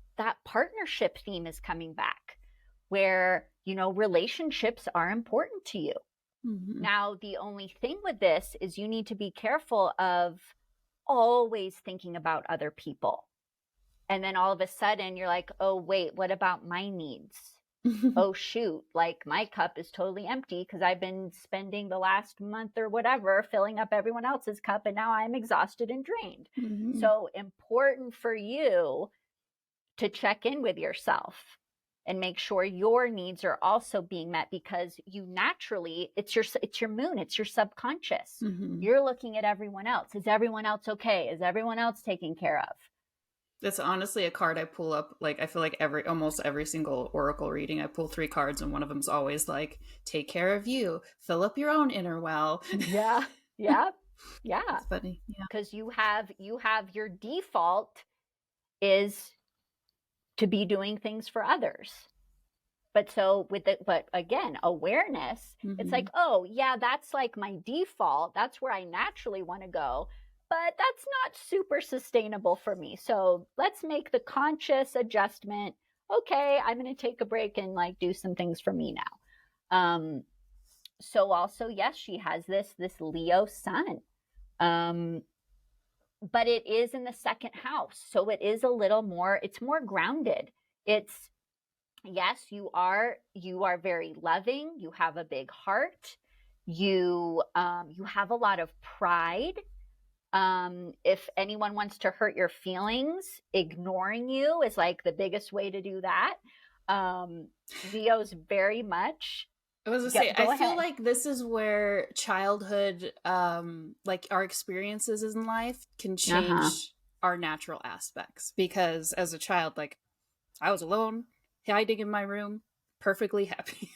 [SPEAKER 2] partnership theme is coming back where, relationships are important to you. Now, the only thing with this is you need to be careful of always thinking about other people. And then all of a sudden you're like, oh, wait, what about my needs? Oh, shoot, like my cup is totally empty because I've been spending the last month or whatever filling up everyone else's cup and now I'm exhausted and drained. So important for you to check in with yourself and make sure your needs are also being met because you naturally, it's your moon, it's your subconscious. You're looking at everyone else. Is everyone else okay? Is everyone else taken care of?
[SPEAKER 3] That's honestly a card I pull up. Like, I feel like almost every single oracle reading, I pull 3 cards and one of them's always like, take care of you, fill up your own inner well.
[SPEAKER 2] Yeah.
[SPEAKER 3] It's funny. Yeah.
[SPEAKER 2] Because you have your default is to be doing things for others. but again, awareness, it's like, oh yeah, that's like my default. That's where I naturally want to go, but that's not super sustainable for me. So let's make the conscious adjustment. Okay, I'm going to take a break and like do some things for me now. So also, yes, she has this Leo sun. But it is in the second house. So it is a little more, it's more grounded. It's, yes, you are very loving. You have a big heart. You have a lot of pride. If anyone wants to hurt your feelings, ignoring you is like the biggest way to do that. Leo's very much.
[SPEAKER 3] I was gonna say, I feel like this is where childhood, like our experiences in life can change our natural aspects. Because as a child, like I was alone, hiding in my room, perfectly happy.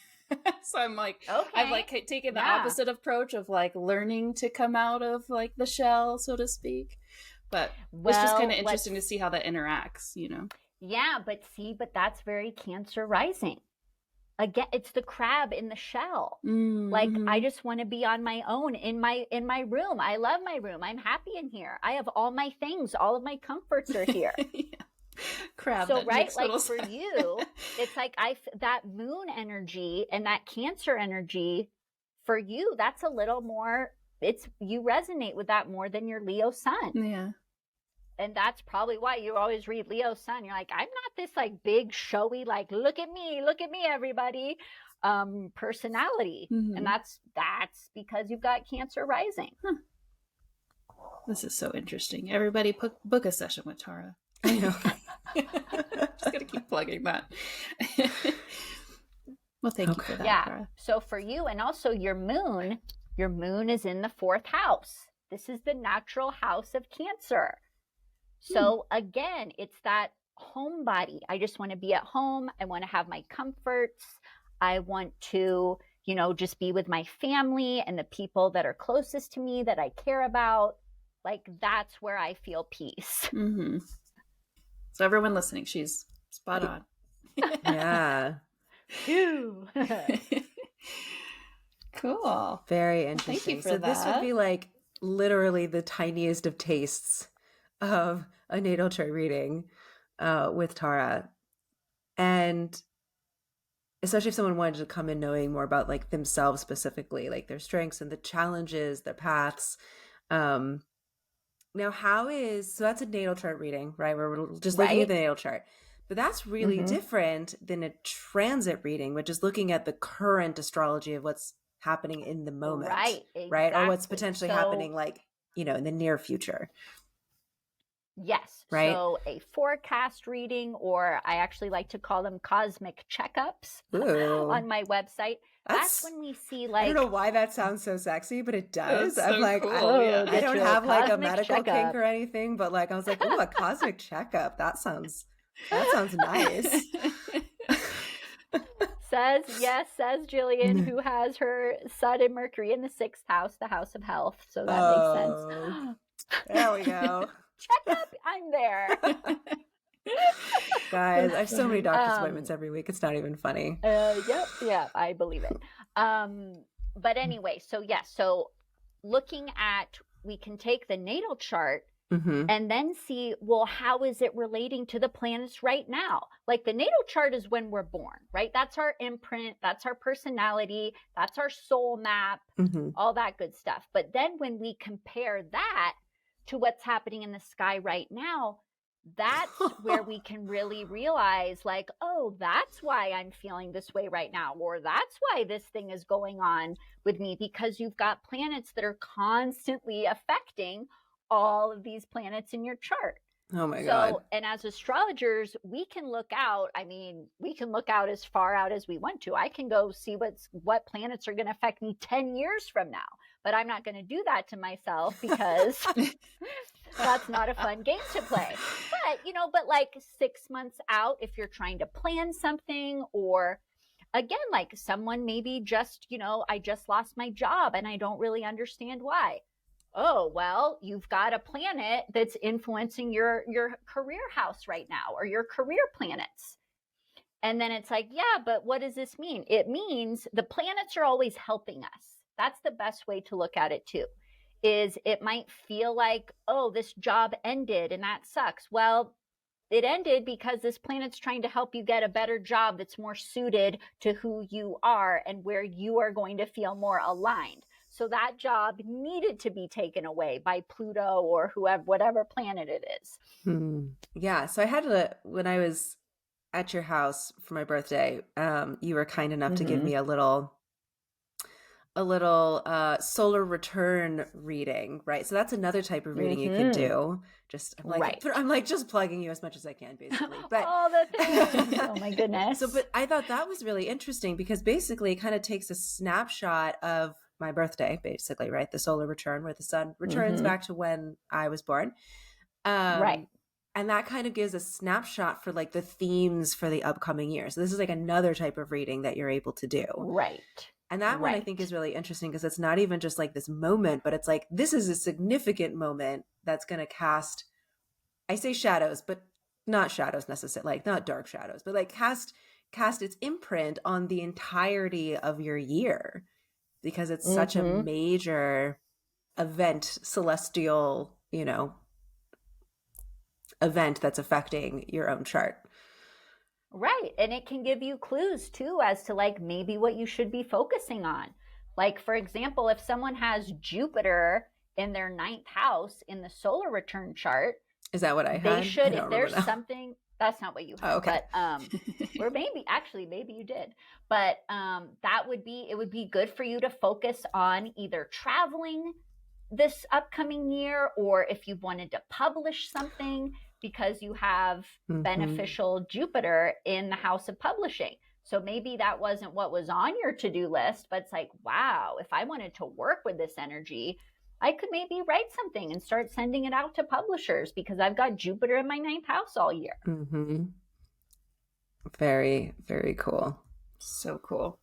[SPEAKER 3] So I'm like, I've like taken the opposite approach of like learning to come out of like the shell, so to speak. But it's just kind of interesting to see how that interacts, you know?
[SPEAKER 2] Yeah, but that's very Cancer rising. Again, it's the crab in the shell. Like, I just want to be on my own in my room. I love my room. I'm happy in here. I have all my things. All of my comforts are here.
[SPEAKER 3] Crab.
[SPEAKER 2] So right, like for you, it's like that moon energy and that Cancer energy for you, that's a little more, you resonate with that more than your Leo sun.
[SPEAKER 3] Yeah.
[SPEAKER 2] And that's probably why you always read Leo sun. You're like, I'm not this like big showy, like, look at me, everybody, personality. And that's because you've got Cancer rising.
[SPEAKER 3] This is so interesting. Everybody book a session with Tara. I know. Just gonna keep plugging that. Well, thank you for that, Tara.
[SPEAKER 2] So for you, and also your moon is in the 4th house. This is the natural house of Cancer. So again, it's that homebody. I just want to be at home. I want to have my comforts. I want to, just be with my family and the people that are closest to me that I care about. Like, that's where I feel peace.
[SPEAKER 3] So everyone listening, she's spot on.
[SPEAKER 1] Yeah.
[SPEAKER 3] Cool.
[SPEAKER 1] Very interesting.
[SPEAKER 3] Thank you for
[SPEAKER 1] so
[SPEAKER 3] that.
[SPEAKER 1] This would be like literally the tiniest of tastes of a natal chart reading with Tara. And especially if someone wanted to come in knowing more about like themselves specifically, like their strengths and the challenges, their paths. Now, so that's a natal chart reading, right? Where we're just looking at the natal chart. But that's really different than a transit reading, which is looking at the current astrology of what's happening in the moment.
[SPEAKER 2] Right. Exactly.
[SPEAKER 1] Right. Or what's potentially happening like, in the near future.
[SPEAKER 2] Yes.
[SPEAKER 1] Right.
[SPEAKER 2] So a forecast reading, or I actually like to call them cosmic checkups on my website. That's when we see like,
[SPEAKER 1] I don't know why that sounds so sexy, but it does.
[SPEAKER 3] So
[SPEAKER 1] I'm like,
[SPEAKER 3] cool.
[SPEAKER 1] I don't have like a medical
[SPEAKER 2] checkup.
[SPEAKER 1] kink or anything, but like I was like, oh, a cosmic checkup. That sounds nice.
[SPEAKER 2] Says Jillian, who has her Sun and Mercury in the 6th house, the house of health. So that makes sense.
[SPEAKER 1] There we go.
[SPEAKER 2] Check up, I'm there.
[SPEAKER 1] Guys, I have so many doctor's appointments every week. It's not even funny.
[SPEAKER 2] Yep, I believe it. But anyway, so looking at, we can take the natal chart and then see, well, how is it relating to the planets right now? Like the natal chart is when we're born, right? That's our imprint, that's our personality, that's our soul map, all that good stuff. But then when we compare that to what's happening in the sky right now, that's where we can really realize like, oh, that's why I'm feeling this way right now, or that's why this thing is going on with me, because you've got planets that are constantly affecting all of these planets in your chart.
[SPEAKER 1] Oh my God.
[SPEAKER 2] And as astrologers, we can look out. I mean, we can look out as far out as we want to. I can go see what planets are going to affect me 10 years from now, but I'm not going to do that to myself because that's not a fun game to play. But like 6 months out, if you're trying to plan something, or again, like someone maybe just, I just lost my job and I don't really understand why. Oh, well, you've got a planet that's influencing your career house right now, or your career planets. And then it's like, yeah, but what does this mean? It means the planets are always helping us. That's the best way to look at it too. Is it might feel like, oh, this job ended and that sucks. Well, it ended because this planet's trying to help you get a better job that's more suited to who you are and where you are going to feel more aligned. So that job needed to be taken away by Pluto or whoever, whatever planet it is.
[SPEAKER 1] Yeah. So I had when I was at your house for my birthday, you were kind enough to give me a little solar return reading, right? So that's another type of reading you could do. I'm like just plugging you as much as I can, basically. But
[SPEAKER 2] all the things. Oh my goodness.
[SPEAKER 1] But I thought that was really interesting because basically it kind of takes a snapshot of my birthday, basically, right? The solar return, where the sun returns back to when I was born.
[SPEAKER 2] Right.
[SPEAKER 1] And that kind of gives a snapshot for like the themes for the upcoming year. So this is like another type of reading that you're able to do.
[SPEAKER 2] Right.
[SPEAKER 1] And that one I think is really interesting because it's not even just like this moment, but it's like, this is a significant moment that's going to cast, I say shadows, but not shadows necessarily, like not dark shadows, but like cast its imprint on the entirety of your year because it's such a major event, celestial, event that's affecting your own chart.
[SPEAKER 2] Right. And it can give you clues too as to like maybe what you should be focusing on. Like, for example, if someone has Jupiter in their 9th house in the solar return chart.
[SPEAKER 1] Is that what I had?
[SPEAKER 2] They should, if there's something, that's not what you had.
[SPEAKER 1] Oh, okay.
[SPEAKER 2] But, or maybe you did. But it would be good for you to focus on either traveling this upcoming year or if you wanted to publish something, because you have beneficial Jupiter in the house of publishing. So maybe that wasn't what was on your to-do list, but it's like, wow, if I wanted to work with this energy, I could maybe write something and start sending it out to publishers because I've got Jupiter in my 9th house all year.
[SPEAKER 1] Very, very cool.
[SPEAKER 3] So cool.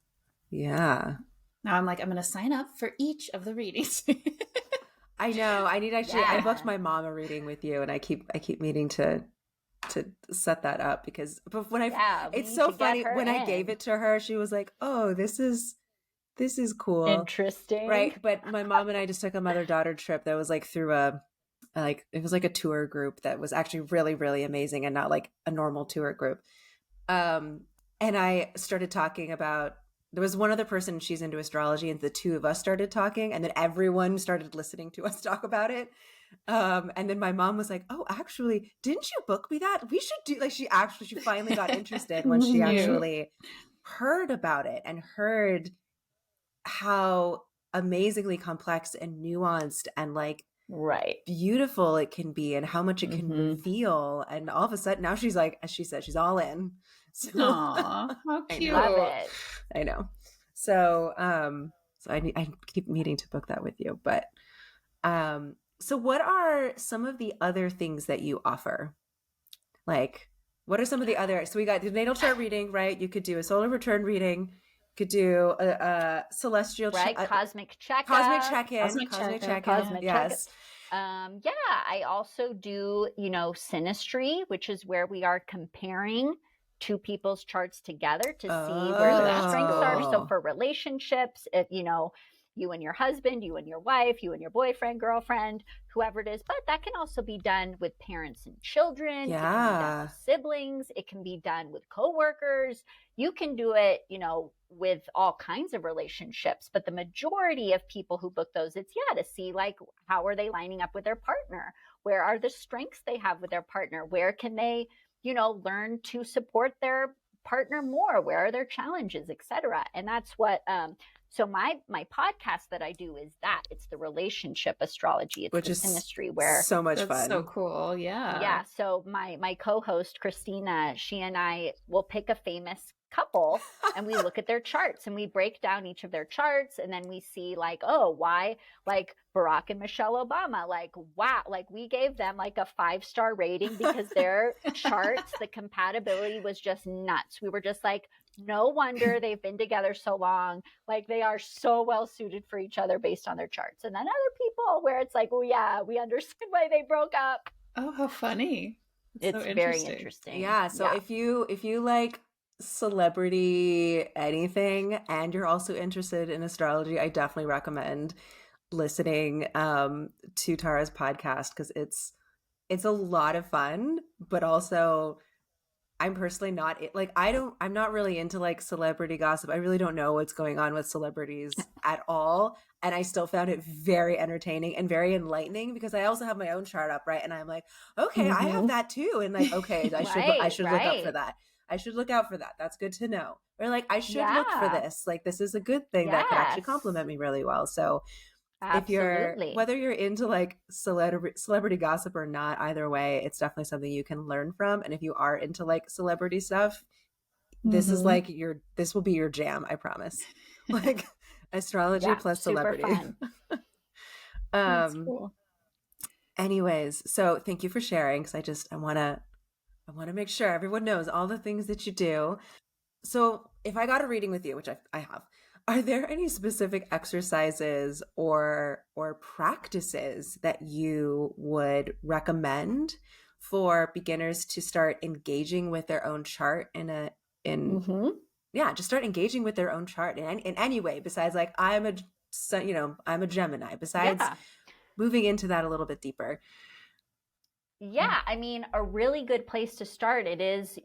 [SPEAKER 1] Yeah.
[SPEAKER 3] Now I'm going to sign up for each of the readings.
[SPEAKER 1] I know. I need I booked my mom a reading with you and I keep meaning to set that up because when it's so funny when I gave it to her, she was like, "Oh, this is cool.
[SPEAKER 2] Interesting."
[SPEAKER 1] Right. But my mom and I just took a mother-daughter trip that was like through it was like a tour group that was actually really, really amazing and not like a normal tour group. And I started talking about, there was one other person, she's into astrology, and the two of us started talking, and then everyone started listening to us talk about it. And then my mom was like, "Oh, actually, didn't you book me that? We should do," like she finally got interested when she actually heard about it and heard how amazingly complex and nuanced and like beautiful it can be and how much it can reveal. And all of a sudden now she's like, as she said, she's all in. So,
[SPEAKER 3] aww, how cute.
[SPEAKER 2] Love it.
[SPEAKER 1] I know. So, so I keep needing to book that with you, but, so what are some of the other things that you offer? Like, what are some of the other, so we got the natal chart reading, right? You could do a solar return reading, you could do a celestial,
[SPEAKER 2] cosmic check-in.
[SPEAKER 1] Cosmic check-in. Yes.
[SPEAKER 2] I also do, synastry, which is where we are comparing two people's charts together to see where their strengths are. So for relationships, if you and your husband, you and your wife, you and your boyfriend, girlfriend, whoever it is, but that can also be done with parents and children.
[SPEAKER 1] Yeah.
[SPEAKER 2] It can be done with siblings. It can be done with coworkers. You can do it, with all kinds of relationships, but the majority of people who book those, it's to see like, how are they lining up with their partner? Where are the strengths they have with their partner? Where can they learn to support their partner more? Where are their challenges, etc.? And that's what, so my podcast that I do is that it's the relationship astrology. It's
[SPEAKER 1] which
[SPEAKER 2] the
[SPEAKER 1] is
[SPEAKER 2] synastry where
[SPEAKER 1] so much fun.
[SPEAKER 3] So cool. Yeah.
[SPEAKER 2] Yeah. So my co-host, Christina, she and I will pick a famous couple and we look at their charts and we break down each of their charts. And then we see like, oh, why like Barack and Michelle Obama, like, wow, like we gave them like a 5-star rating because their charts, the compatibility was just nuts. We were just like, no wonder they've been together so long. Like they are so well suited for each other based on their charts. And then other people where it's like, oh yeah, we understand why they broke up.
[SPEAKER 3] Oh, how funny.
[SPEAKER 2] It's
[SPEAKER 3] so
[SPEAKER 2] very interesting.
[SPEAKER 1] Yeah. So if you like celebrity anything and you're also interested in astrology, I definitely recommend listening to Tara's podcast because it's a lot of fun, but also I'm personally not like I'm not really into like celebrity gossip. I really don't know what's going on with celebrities at all, and I still found it very entertaining and very enlightening because I also have my own chart up, right? And I'm like, okay, I have that too, and like, okay, I
[SPEAKER 2] Right,
[SPEAKER 1] should look up for
[SPEAKER 2] right.
[SPEAKER 1] that. I should look out for that. That's good to know. Or like I should look for
[SPEAKER 2] Yeah.
[SPEAKER 1] this. Like this is a good thing that could actually
[SPEAKER 2] Yes.
[SPEAKER 1] complement me really well. So if you're
[SPEAKER 2] Absolutely.
[SPEAKER 1] whether you're into like celebrity gossip or not, either way, it's definitely something you can learn from. And if you are into like celebrity stuff, this is like this will be your jam, I promise. Like astrology
[SPEAKER 2] Yeah,
[SPEAKER 1] plus
[SPEAKER 2] super
[SPEAKER 1] celebrity.
[SPEAKER 2] fun.
[SPEAKER 3] That's
[SPEAKER 1] um
[SPEAKER 3] cool.
[SPEAKER 1] Anyways, so thank you for sharing because I want to make sure everyone knows all the things that you do. So if I got a reading with you, which I have, are there any specific exercises or practices that you would recommend for beginners to start engaging with their own chart in
[SPEAKER 2] Mm-hmm.
[SPEAKER 1] yeah, just start engaging with their own chart in any way besides like I'm a Gemini, besides
[SPEAKER 2] Yeah.
[SPEAKER 1] moving into that a little bit deeper.
[SPEAKER 2] Yeah. I mean, a really good place to start, it is,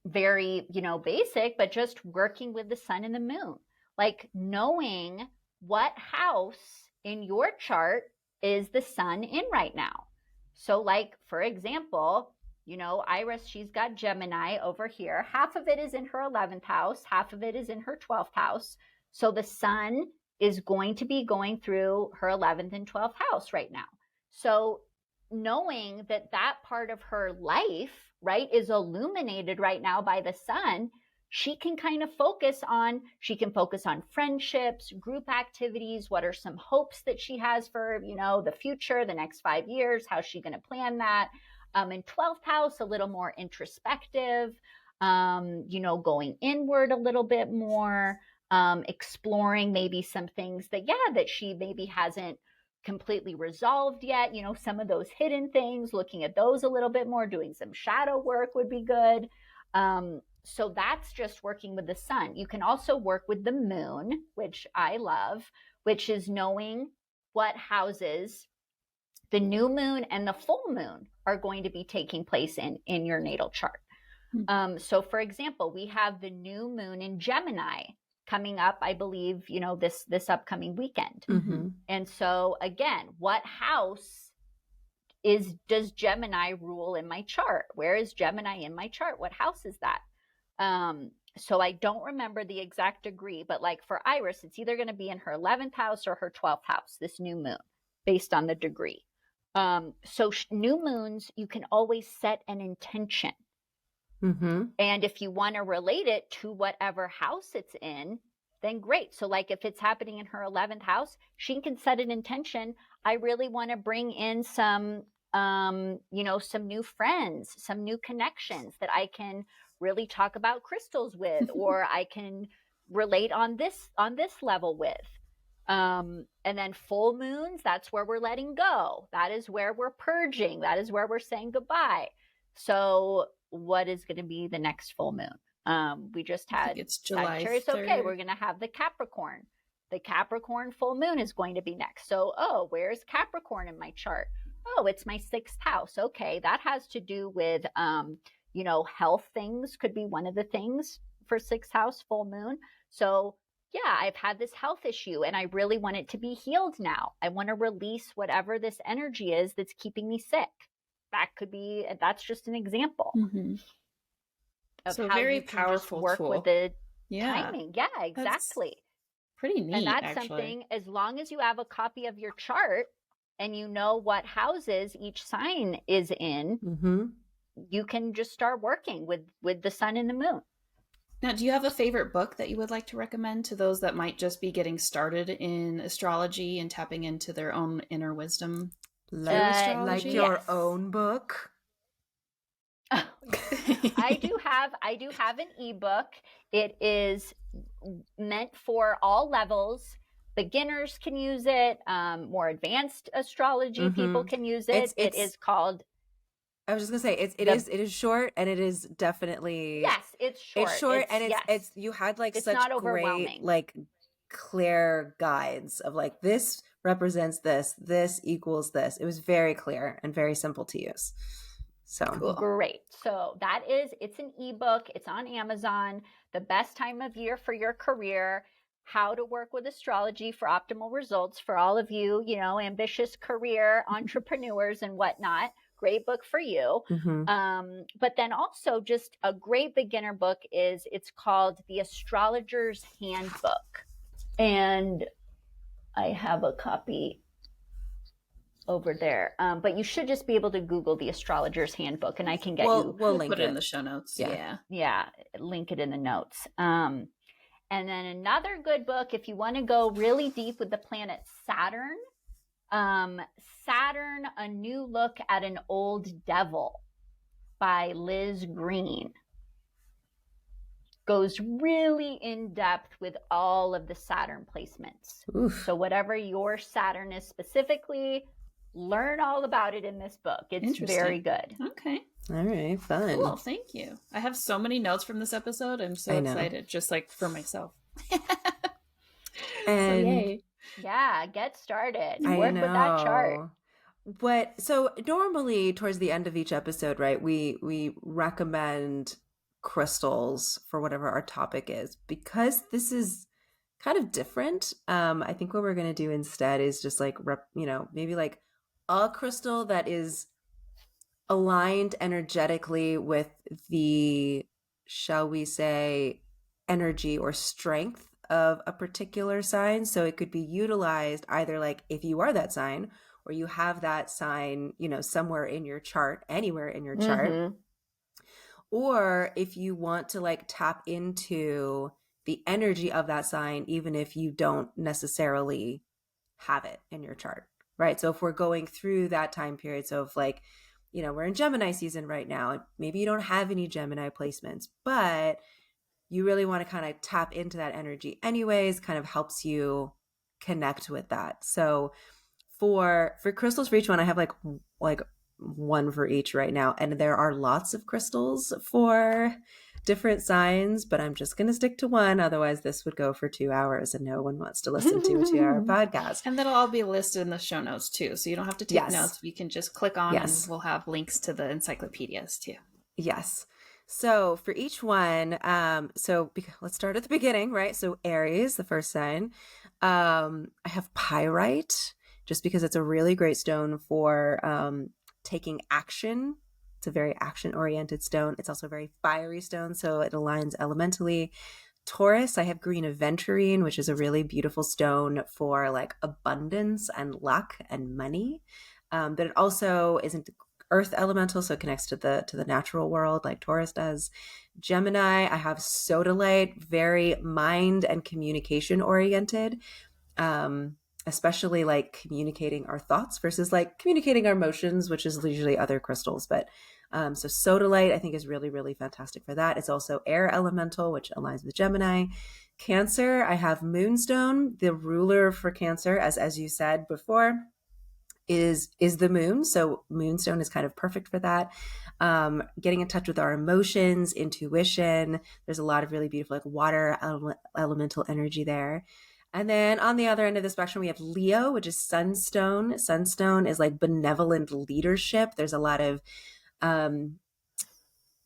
[SPEAKER 2] very, basic, but just working with the sun and the moon. Like knowing what house in your chart is the sun in right now. So, like, for example, Iris, she's got Gemini over here. Half of it is in her 11th house, half of it is in her 12th house. So the sun is going to be going through her 11th and 12th house right now. So knowing that that part of her life, right, is illuminated right now by the sun, she can focus on friendships, group activities, what are some hopes that she has for, the future, the next 5 years, how's she going to plan that? In 12th house, a little more introspective, going inward a little bit more, exploring maybe some things that she maybe hasn't completely resolved yet, some of those hidden things, looking at those a little bit more, doing some shadow work would be good. So that's just working with the sun. You can also work with the moon, which I love, which is knowing what houses the new moon and the full moon are going to be taking place in your natal chart. So for example, we have the new moon in Gemini coming up, I believe, this upcoming weekend.
[SPEAKER 1] Mm-hmm.
[SPEAKER 2] And so again, what house does Gemini rule in my chart? Where is Gemini in my chart? What house is that? So I don't remember the exact degree, but like for Iris, it's either going to be in her 11th house or her 12th house, this new moon, based on the degree. So new moons, you can always set an intention.
[SPEAKER 1] Mm-hmm.
[SPEAKER 2] And if you want to relate it to whatever house it's in, then great. So like if it's happening in her 11th house, she can set an intention. I really want to bring in some new friends, some new connections that I can really talk about crystals with, or I can relate on this level with. And then full moons, that's where we're letting go. That is where we're purging. That is where we're saying goodbye. So what is going to be the next full moon? We just had
[SPEAKER 3] it's July
[SPEAKER 2] Sagittarius.
[SPEAKER 3] 3rd.
[SPEAKER 2] Okay, we're going to have the Capricorn. The Capricorn full moon is going to be next. So, where's Capricorn in my chart? Oh, it's my 6th house. Okay, that has to do with, health things could be one of the things for 6th house full moon. So yeah, I've had this health issue and I really want it to be healed now. I want to release whatever this energy is that's keeping me sick. That's just an example of
[SPEAKER 3] So
[SPEAKER 2] how
[SPEAKER 3] very
[SPEAKER 2] you can
[SPEAKER 3] powerful
[SPEAKER 2] just work
[SPEAKER 3] tool.
[SPEAKER 2] with the
[SPEAKER 3] Yeah,
[SPEAKER 2] timing. Yeah, exactly.
[SPEAKER 3] pretty neat.
[SPEAKER 2] And that's
[SPEAKER 3] actually
[SPEAKER 2] something, as long as you have a copy of your chart and you know what houses each sign is in,
[SPEAKER 1] Mm-hmm.
[SPEAKER 2] you can just start working with the sun and the moon.
[SPEAKER 3] Now, do you have a favorite book that you would like to recommend to those that might just be getting started in astrology and tapping into their own inner wisdom through astrology?
[SPEAKER 1] Like your
[SPEAKER 2] Yes.
[SPEAKER 1] own book?
[SPEAKER 2] I do have an ebook. It is meant for all levels. Beginners can use it. More advanced astrology people can use it. It is called
[SPEAKER 1] I was just gonna say it is short, and it is definitely
[SPEAKER 2] Yes, it's short.
[SPEAKER 1] and
[SPEAKER 2] Yes.
[SPEAKER 1] it's you had like
[SPEAKER 2] It's
[SPEAKER 1] such
[SPEAKER 2] not
[SPEAKER 1] great
[SPEAKER 2] overwhelming.
[SPEAKER 1] like clear guides of like this represents this equals this. It was very clear and very simple to use. So
[SPEAKER 3] Cool.
[SPEAKER 2] Great. So it's an ebook. It's on Amazon. The best time of year for your career. How to work with astrology for optimal results for all of you, ambitious career entrepreneurs and whatnot. Great book for you. But then also just a great beginner book it's called The Astrologer's Handbook. And I have a copy over there. But you should just be able to Google The Astrologer's Handbook, and I can get
[SPEAKER 1] we'll link
[SPEAKER 3] put it in the show notes.
[SPEAKER 2] Yeah, link it in the notes. And then another good book, if you want to go really deep with the planet Saturn, Saturn, A New Look at an Old Devil by Liz Green. Goes really in depth with all of the Saturn placements.
[SPEAKER 1] Oof.
[SPEAKER 2] So whatever your Saturn is specifically, learn all about it in this book. It's very good.
[SPEAKER 3] Okay.
[SPEAKER 1] All right, fun.
[SPEAKER 3] Cool, thank you. I have so many notes from this episode. I'm so excited, just like for myself.
[SPEAKER 1] And
[SPEAKER 3] so yay.
[SPEAKER 2] Yeah, get started. Work with that chart.
[SPEAKER 1] So normally towards the end of each episode, right, we recommend crystals for whatever our topic is. Because this is kind of different, I think what we're going to do instead is just like, maybe like a crystal that is aligned energetically with the, shall we say, energy or strength of a particular sign. So it could be utilized either like if you are that sign or you have that sign, somewhere in your chart, anywhere in your chart. Or if you want to like tap into the energy of that sign, even if you don't necessarily have it in your chart, right? So if we're going through that time period, so if like, we're in Gemini season right now, maybe you don't have any Gemini placements, but you really want to kind of tap into that energy anyways, kind of helps you connect with that. So for crystals for each one, I have like one for each right now. And there are lots of crystals for different signs, but I'm just going to stick to one. Otherwise, this would go for 2 hours and no one wants to listen to a 2-hour podcast.
[SPEAKER 3] And that'll all be listed in the show notes too. So you don't have to take notes. You can just click on and we'll have links to the encyclopedias too.
[SPEAKER 1] Yes. So for each one, let's start at the beginning, right? So Aries, the first sign, I have pyrite, just because it's a really great stone for taking action. It's a very action-oriented stone. It's also a very fiery stone, so it aligns elementally. Taurus, I have green aventurine, which is a really beautiful stone for like abundance and luck and money. But it also isn't earth elemental, so it connects to the natural world like Taurus does. Gemini, I have sodalite, very mind and communication oriented. Especially like communicating our thoughts versus like communicating our emotions, which is usually other crystals. But so sodalite, I think, is really, really fantastic for that. It's also air elemental, which aligns with Gemini. Cancer, I have moonstone. The ruler for Cancer, as you said before, is the moon. So moonstone is kind of perfect for that. Getting in touch with our emotions, intuition. There's a lot of really beautiful like water elemental energy there. And then on the other end of the spectrum, we have Leo, which is sunstone. Sunstone is like benevolent leadership. There's a lot of,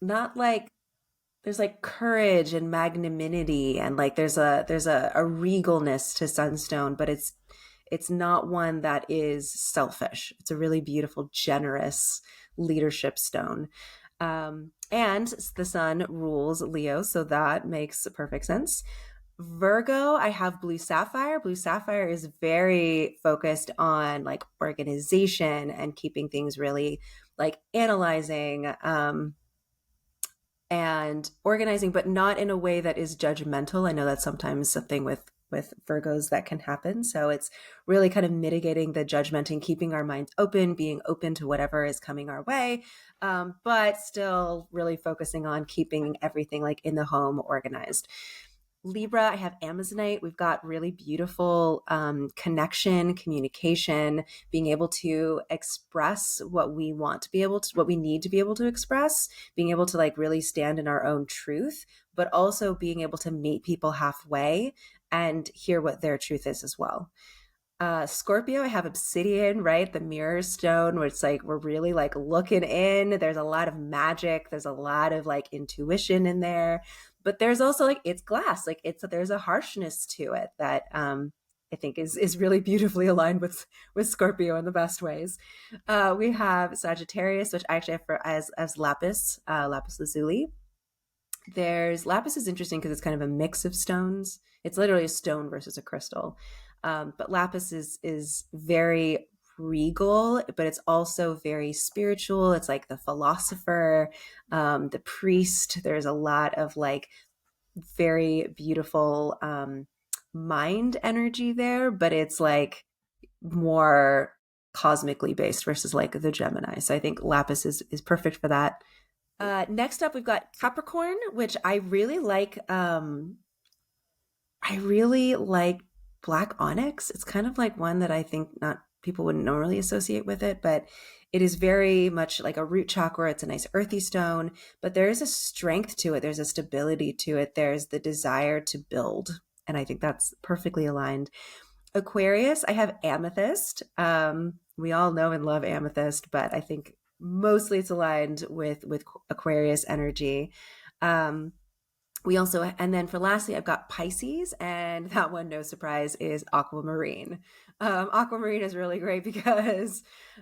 [SPEAKER 1] there's like courage and magnanimity, and like there's a regalness to sunstone, but it's not one that is selfish. It's a really beautiful, generous leadership stone. And the sun rules Leo, so that makes perfect sense. Virgo, I have blue sapphire. Blue sapphire is very focused on like organization and keeping things really like analyzing and organizing, but not in a way that is judgmental. I know that's sometimes something with Virgos that can happen. So it's really kind of mitigating the judgment and keeping our minds open, being open to whatever is coming our way, but still really focusing on keeping everything like in the home organized. Libra, I have Amazonite. We've got really beautiful connection, communication, being able to express what we want to be able to, what we need to be able to express, being able to like really stand in our own truth, but also being able to meet people halfway and hear what their truth is as well. Scorpio, I have obsidian, right? The mirror stone, where it's like we're really like looking in. There's a lot of magic. There's a lot of like intuition in there. But there's also like it's glass. Like there's a harshness to it that I think is really beautifully aligned with Scorpio in the best ways. We have Sagittarius, which I actually have as lapis, lapis lazuli. There's lapis is interesting because it's kind of a mix of stones. It's literally a stone versus a crystal. But lapis is very regal, but it's also very spiritual. It's like the philosopher, the priest. There's a lot of like very beautiful mind energy there, but it's like more cosmically based versus like the Gemini. So I think lapis is perfect for that. Next up, we've got Capricorn, which I really like. I really like black onyx. It's kind of like one that I think not people wouldn't normally associate with it, but it is very much like a root chakra. It's a nice earthy stone, but there is a strength to it. There's a stability to it. There's the desire to build. And I think that's perfectly aligned. Aquarius, I have amethyst. We all know and love amethyst, but I think mostly it's aligned with Aquarius energy. We also, and then for lastly, I've got Pisces, and that one, no surprise, is aquamarine. Aquamarine is really great because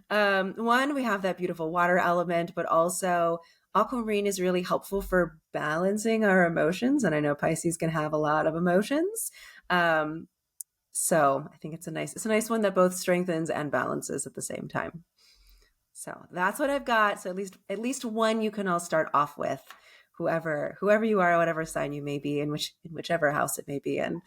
[SPEAKER 1] one, we have that beautiful water element, but also aquamarine is really helpful for balancing our emotions. And I know Pisces can have a lot of emotions. So I think it's a nice one that both strengthens and balances at the same time. So that's what I've got. So at least one you can all start off with, whoever you are, whatever sign you may be, in whichever house it may be in.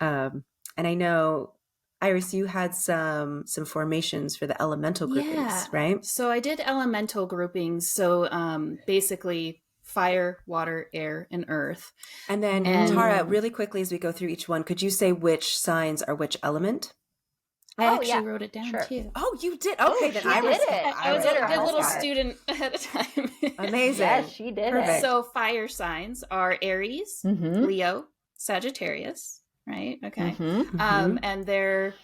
[SPEAKER 1] And I know, Iris, you had some formations for the elemental groupings, right?
[SPEAKER 3] So I did elemental groupings. So basically fire, water, air, and earth.
[SPEAKER 1] And then Tara, really quickly as we go through each one, could you say which signs are which element?
[SPEAKER 3] I actually wrote it down too.
[SPEAKER 1] Oh, you did? Okay, then I
[SPEAKER 3] was a good little student ahead of time.
[SPEAKER 1] Amazing.
[SPEAKER 2] Yes, she did it.
[SPEAKER 3] So fire signs are Aries, Leo, Sagittarius, right? Okay. And their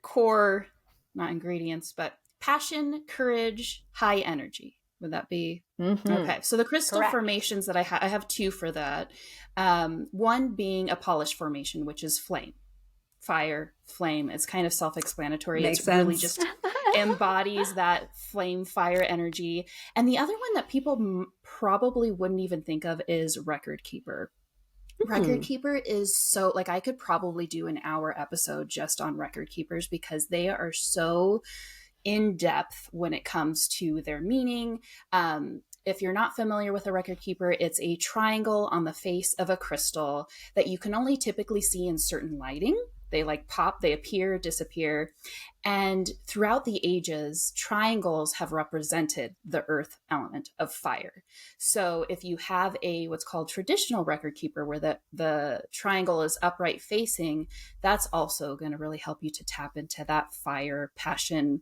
[SPEAKER 3] core, not ingredients, but passion, courage, high energy. Would that be? Okay. So the crystal formations that I have two for that. One being a polished formation, which is flame. Fire, flame. It's kind of self-explanatory.
[SPEAKER 1] Makes
[SPEAKER 3] it's really
[SPEAKER 1] sense.
[SPEAKER 3] just embodies that flame fire energy. And the other one that people probably wouldn't even think of is record keeper. Record keeper is so, like, I could probably do an hour episode just on record keepers because they are so in depth when it comes to their meaning. If you're not familiar with a record keeper, it's a triangle on the face of a crystal that you can only typically see in certain lighting. They like pop, they appear, disappear. And throughout the ages, triangles have represented the earth element of fire. So if you have what's called traditional record keeper, where the triangle is upright facing, that's also going to really help you to tap into that fire, passion,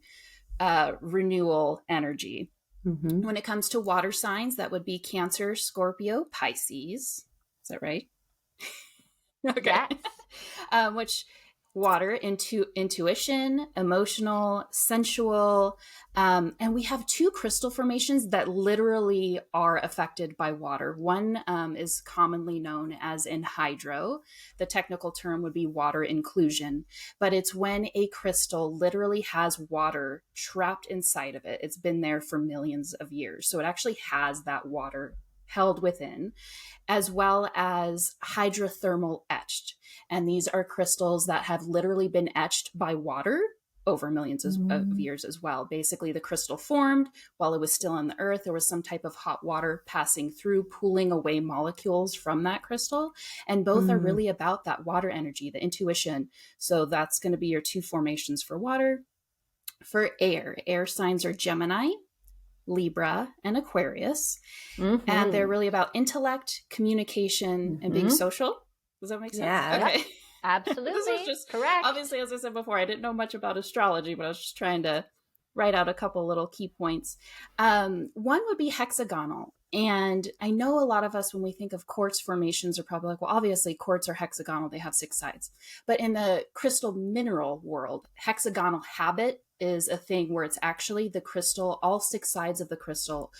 [SPEAKER 3] renewal energy. When it comes to water signs, that would be Cancer, Scorpio, Pisces. Is that right? Okay. Yes. Which water, intuition, emotional, sensual. And we have two crystal formations that literally are affected by water. One is commonly known as anhydro. The technical term would be water inclusion, but it's when a crystal literally has water trapped inside of it. It's been there for millions of years. So it actually has that water held within, as well as hydrothermal etched. And these are crystals that have literally been etched by water over millions of years as well. Basically, the crystal formed while it was still in the earth. There was some type of hot water passing through, pulling away molecules from that crystal. And both are really about that water energy, the intuition. So that's going to be your two formations for water. For air signs are Gemini, Libra, and Aquarius. And they're really about intellect, communication, and being social. Does that make sense?
[SPEAKER 1] Yeah.
[SPEAKER 3] Okay.
[SPEAKER 2] Yep. Absolutely.
[SPEAKER 3] This was just
[SPEAKER 2] correct.
[SPEAKER 3] Obviously, as I said before, I didn't know much about astrology, but I was just trying to write out a couple little key points. One would be hexagonal. And I know a lot of us, when we think of quartz formations, are probably like, well, obviously quartz are hexagonal. They have 6 sides. But in the crystal mineral world, hexagonal habit is a thing where it's actually the crystal, all 6 sides of the crystal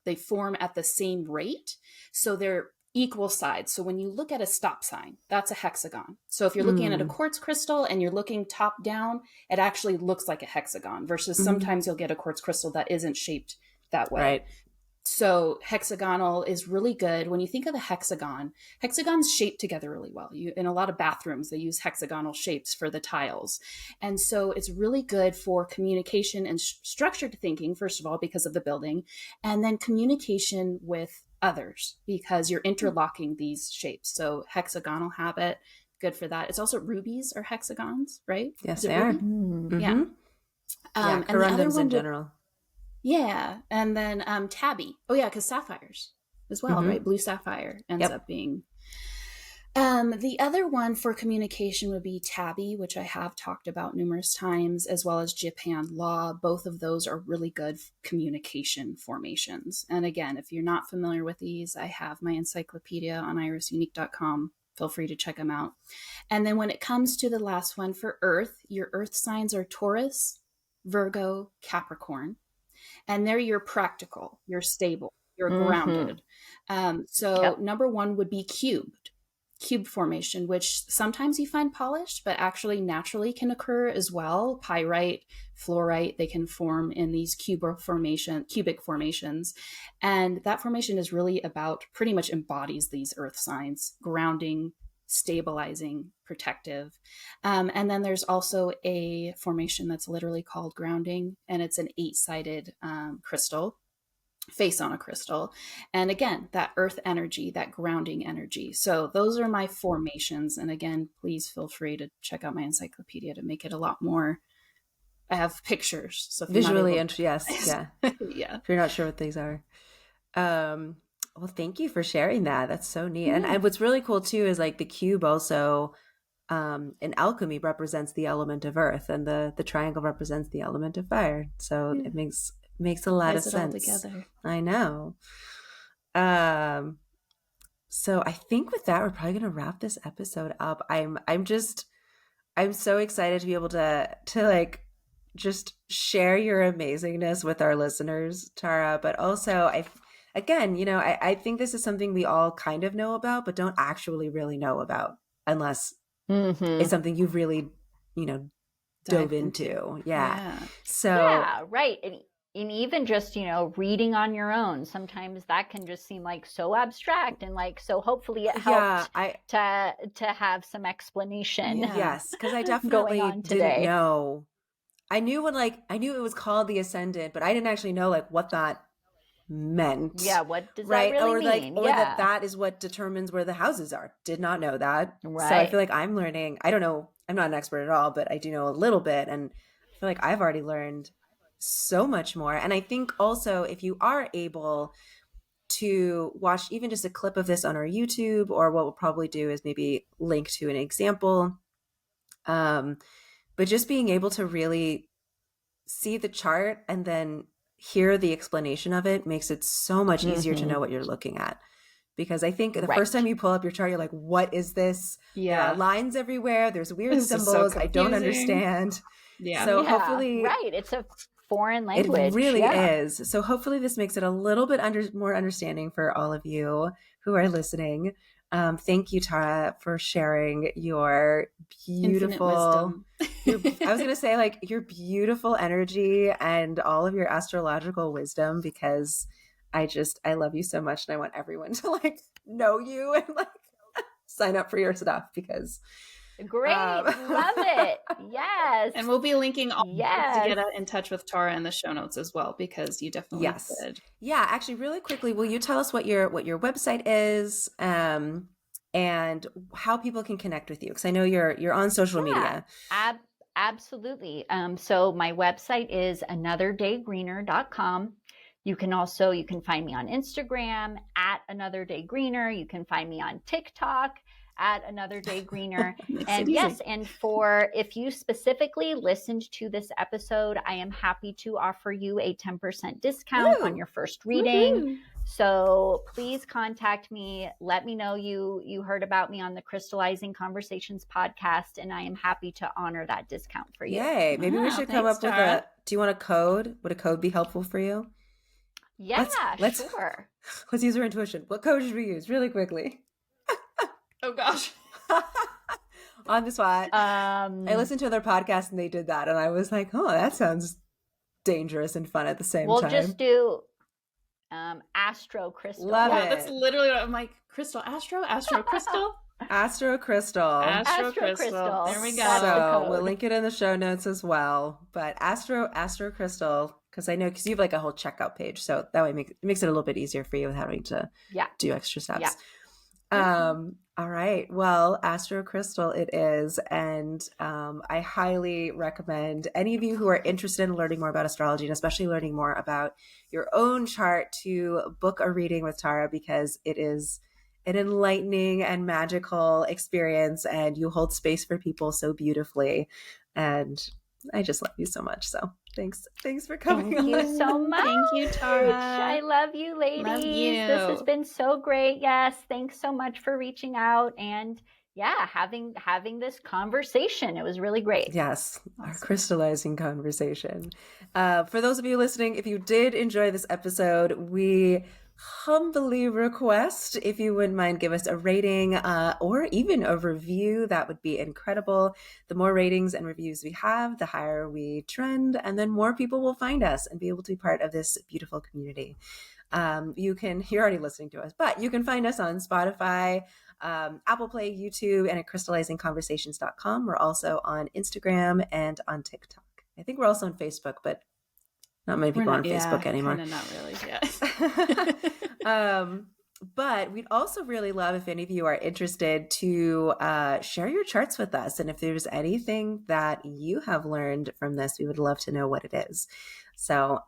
[SPEAKER 3] they form at the same rate. So they're equal sides. So when you look at a stop sign, that's a hexagon. So if you're looking at a quartz crystal and you're looking top down, it actually looks like a hexagon versus sometimes you'll get a quartz crystal that isn't shaped that way.
[SPEAKER 1] Right.
[SPEAKER 3] So hexagonal is really good. When you think of a hexagon, hexagons shape together really well. In a lot of bathrooms, they use hexagonal shapes for the tiles. And so it's really good for communication and structured thinking, first of all, because of the building, and then communication with others because you're interlocking these shapes. So hexagonal habit, good for that. It's also rubies are hexagons, right?
[SPEAKER 1] Yes, they are.
[SPEAKER 2] Mm-hmm.
[SPEAKER 3] Yeah.
[SPEAKER 1] Yeah, corundums in general.
[SPEAKER 3] Yeah. And then tabby. Oh, yeah, because sapphires as well, right? Blue sapphire ends up being. The other one for communication would be tabby, which I have talked about numerous times, as well as Japan law. Both of those are really good communication formations. And again, if you're not familiar with these, I have my encyclopedia on irisunique.com. Feel free to check them out. And then when it comes to the last one for Earth, your Earth signs are Taurus, Virgo, Capricorn. And they're your practical, you're stable, you're grounded. So number 1 would be cube formation, which sometimes you find polished, but actually naturally can occur as well. Pyrite, fluorite, they can form in these cubic formations. And that formation is really about, pretty much embodies these earth signs, grounding, stabilizing, protective. And then there's also a formation that's literally called grounding, and it's an 8-sided crystal, face on a crystal. And again, that earth energy, that grounding energy. So those are my formations. And again, please feel free to check out my encyclopedia to make it a lot more. I have pictures. So
[SPEAKER 1] Visually, yes. Yeah.
[SPEAKER 3] Yeah.
[SPEAKER 1] If you're not sure what these are. Well, thank you for sharing that. That's so neat. And what's really cool too is like the cube also in alchemy represents the element of earth, and the triangle represents the element of fire. So it makes a lot of sense. All together. I know. So I think with that, we're probably going to wrap this episode up. I'm so excited to be able to like just share your amazingness with our listeners, Tara, but also I think this is something we all kind of know about, but don't actually really know about unless it's something you've really, dove into. Yeah. So,
[SPEAKER 2] yeah, right. And even just, reading on your own, sometimes that can just seem like so abstract, and like, so hopefully it helped to have some explanation.
[SPEAKER 1] Yes. Cause I definitely didn't know. I knew it was called the ascendant, but I didn't actually know like what that meant.
[SPEAKER 2] Yeah, what does that really mean?
[SPEAKER 1] Or that is what determines where the houses are. Did not know that. Right. So I feel like I'm learning. I don't know. I'm not an expert at all, but I do know a little bit, and I feel like I've already learned so much more. And I think also if you are able to watch even just a clip of this on our YouTube, or what we'll probably do is maybe link to an example, but just being able to really see the chart and then hear the explanation of it makes it so much easier to know what you're looking at. Because I think the first time you pull up your chart, you're like, what is this? Yeah. There are lines everywhere. There's weird symbols. I don't understand.
[SPEAKER 3] Yeah.
[SPEAKER 1] So hopefully.
[SPEAKER 2] Right. It's a foreign language.
[SPEAKER 1] It really is. So hopefully this makes it a little bit more understanding for all of you who are listening. Thank you, Tara, for sharing your beautiful, I was going to say like your beautiful energy and all of your astrological wisdom, because I love you so much, and I want everyone to like know you and like sign up for your stuff, because
[SPEAKER 2] great. Love it. Yes.
[SPEAKER 3] And we'll be linking all to get in touch with Tara in the show notes as well, because you definitely did.
[SPEAKER 1] Yeah, actually really quickly, will you tell us what your website is, and how people can connect with you? Because I know you're on social media.
[SPEAKER 2] Absolutely. So my website is anotherDayGreener.com. You can find me on Instagram at anotherDayGreener. You can find me on TikTok at Another Day Greener.
[SPEAKER 3] Makes
[SPEAKER 2] And
[SPEAKER 3] it easy.
[SPEAKER 2] yes, and for if you specifically listened to this episode, I am happy to offer you a 10% discount on your first reading.
[SPEAKER 3] Woohoo.
[SPEAKER 2] So please contact me. Let me know you heard about me on the Crystallizing Conversations podcast, and I am happy to honor that discount for you.
[SPEAKER 1] Yay. Maybe we
[SPEAKER 3] Wow,
[SPEAKER 1] should come
[SPEAKER 3] thanks,
[SPEAKER 1] up with
[SPEAKER 3] Tara.
[SPEAKER 1] do you want a code? Would a code be helpful for you?
[SPEAKER 2] Yeah,
[SPEAKER 1] Let's
[SPEAKER 2] sure.
[SPEAKER 1] Let's use our intuition. What code should we use really quickly?
[SPEAKER 3] Oh gosh.
[SPEAKER 1] On the spot. I listened to other podcasts and they did that. And I was like, oh, that sounds dangerous and fun at the same
[SPEAKER 2] We'll
[SPEAKER 1] time.
[SPEAKER 2] just do Astro Crystal.
[SPEAKER 1] Love
[SPEAKER 3] Yeah,
[SPEAKER 1] it.
[SPEAKER 3] that's literally what I'm like. Crystal, Astro Crystal.
[SPEAKER 1] Astro Crystal.
[SPEAKER 3] Astro
[SPEAKER 2] Crystal.
[SPEAKER 3] Crystal. There we go.
[SPEAKER 2] That's the
[SPEAKER 1] So
[SPEAKER 2] code.
[SPEAKER 1] we'll link it in the show notes as well. But Astro Crystal, because I know because you have like a whole checkout page, so that way it makes it a little bit easier for you without having to do extra steps.
[SPEAKER 2] Yeah.
[SPEAKER 1] All right. Well, Astro Crystal it is, and I highly recommend any of you who are interested in learning more about astrology and especially learning more about your own chart to book a reading with Tara because it is an enlightening and magical experience, and you hold space for people so beautifully. And I just love you so much. So thanks for coming.
[SPEAKER 2] Thank you so much.
[SPEAKER 3] Thank you, Tara.
[SPEAKER 2] I love you, ladies.
[SPEAKER 3] Love you.
[SPEAKER 2] This has been so great. Yes, thanks so much for reaching out and having this conversation. It was really great.
[SPEAKER 1] Yes, our crystallizing conversation. For those of you listening, if you did enjoy this episode, we humbly request if you wouldn't mind give us a rating or even a review. That would be incredible. The more ratings and reviews we have, the higher we trend, and then more people will find us and be able to be part of this beautiful community. You're already listening to us, but you can find us on Spotify, Apple Play, YouTube, and at crystallizingconversations.com. We're also on Instagram and on TikTok. I think we're also on Facebook, but not many people on Facebook anymore.
[SPEAKER 3] Not really, yeah.
[SPEAKER 1] But we'd also really love if any of you are interested to share your charts with us. And if there's anything that you have learned from this, we would love to know what it is. So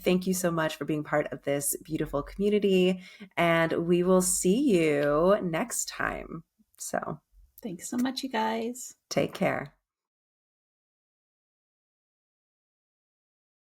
[SPEAKER 1] thank you so much for being part of this beautiful community. And we will see you next time. So
[SPEAKER 3] Thanks so much, you guys.
[SPEAKER 1] take care.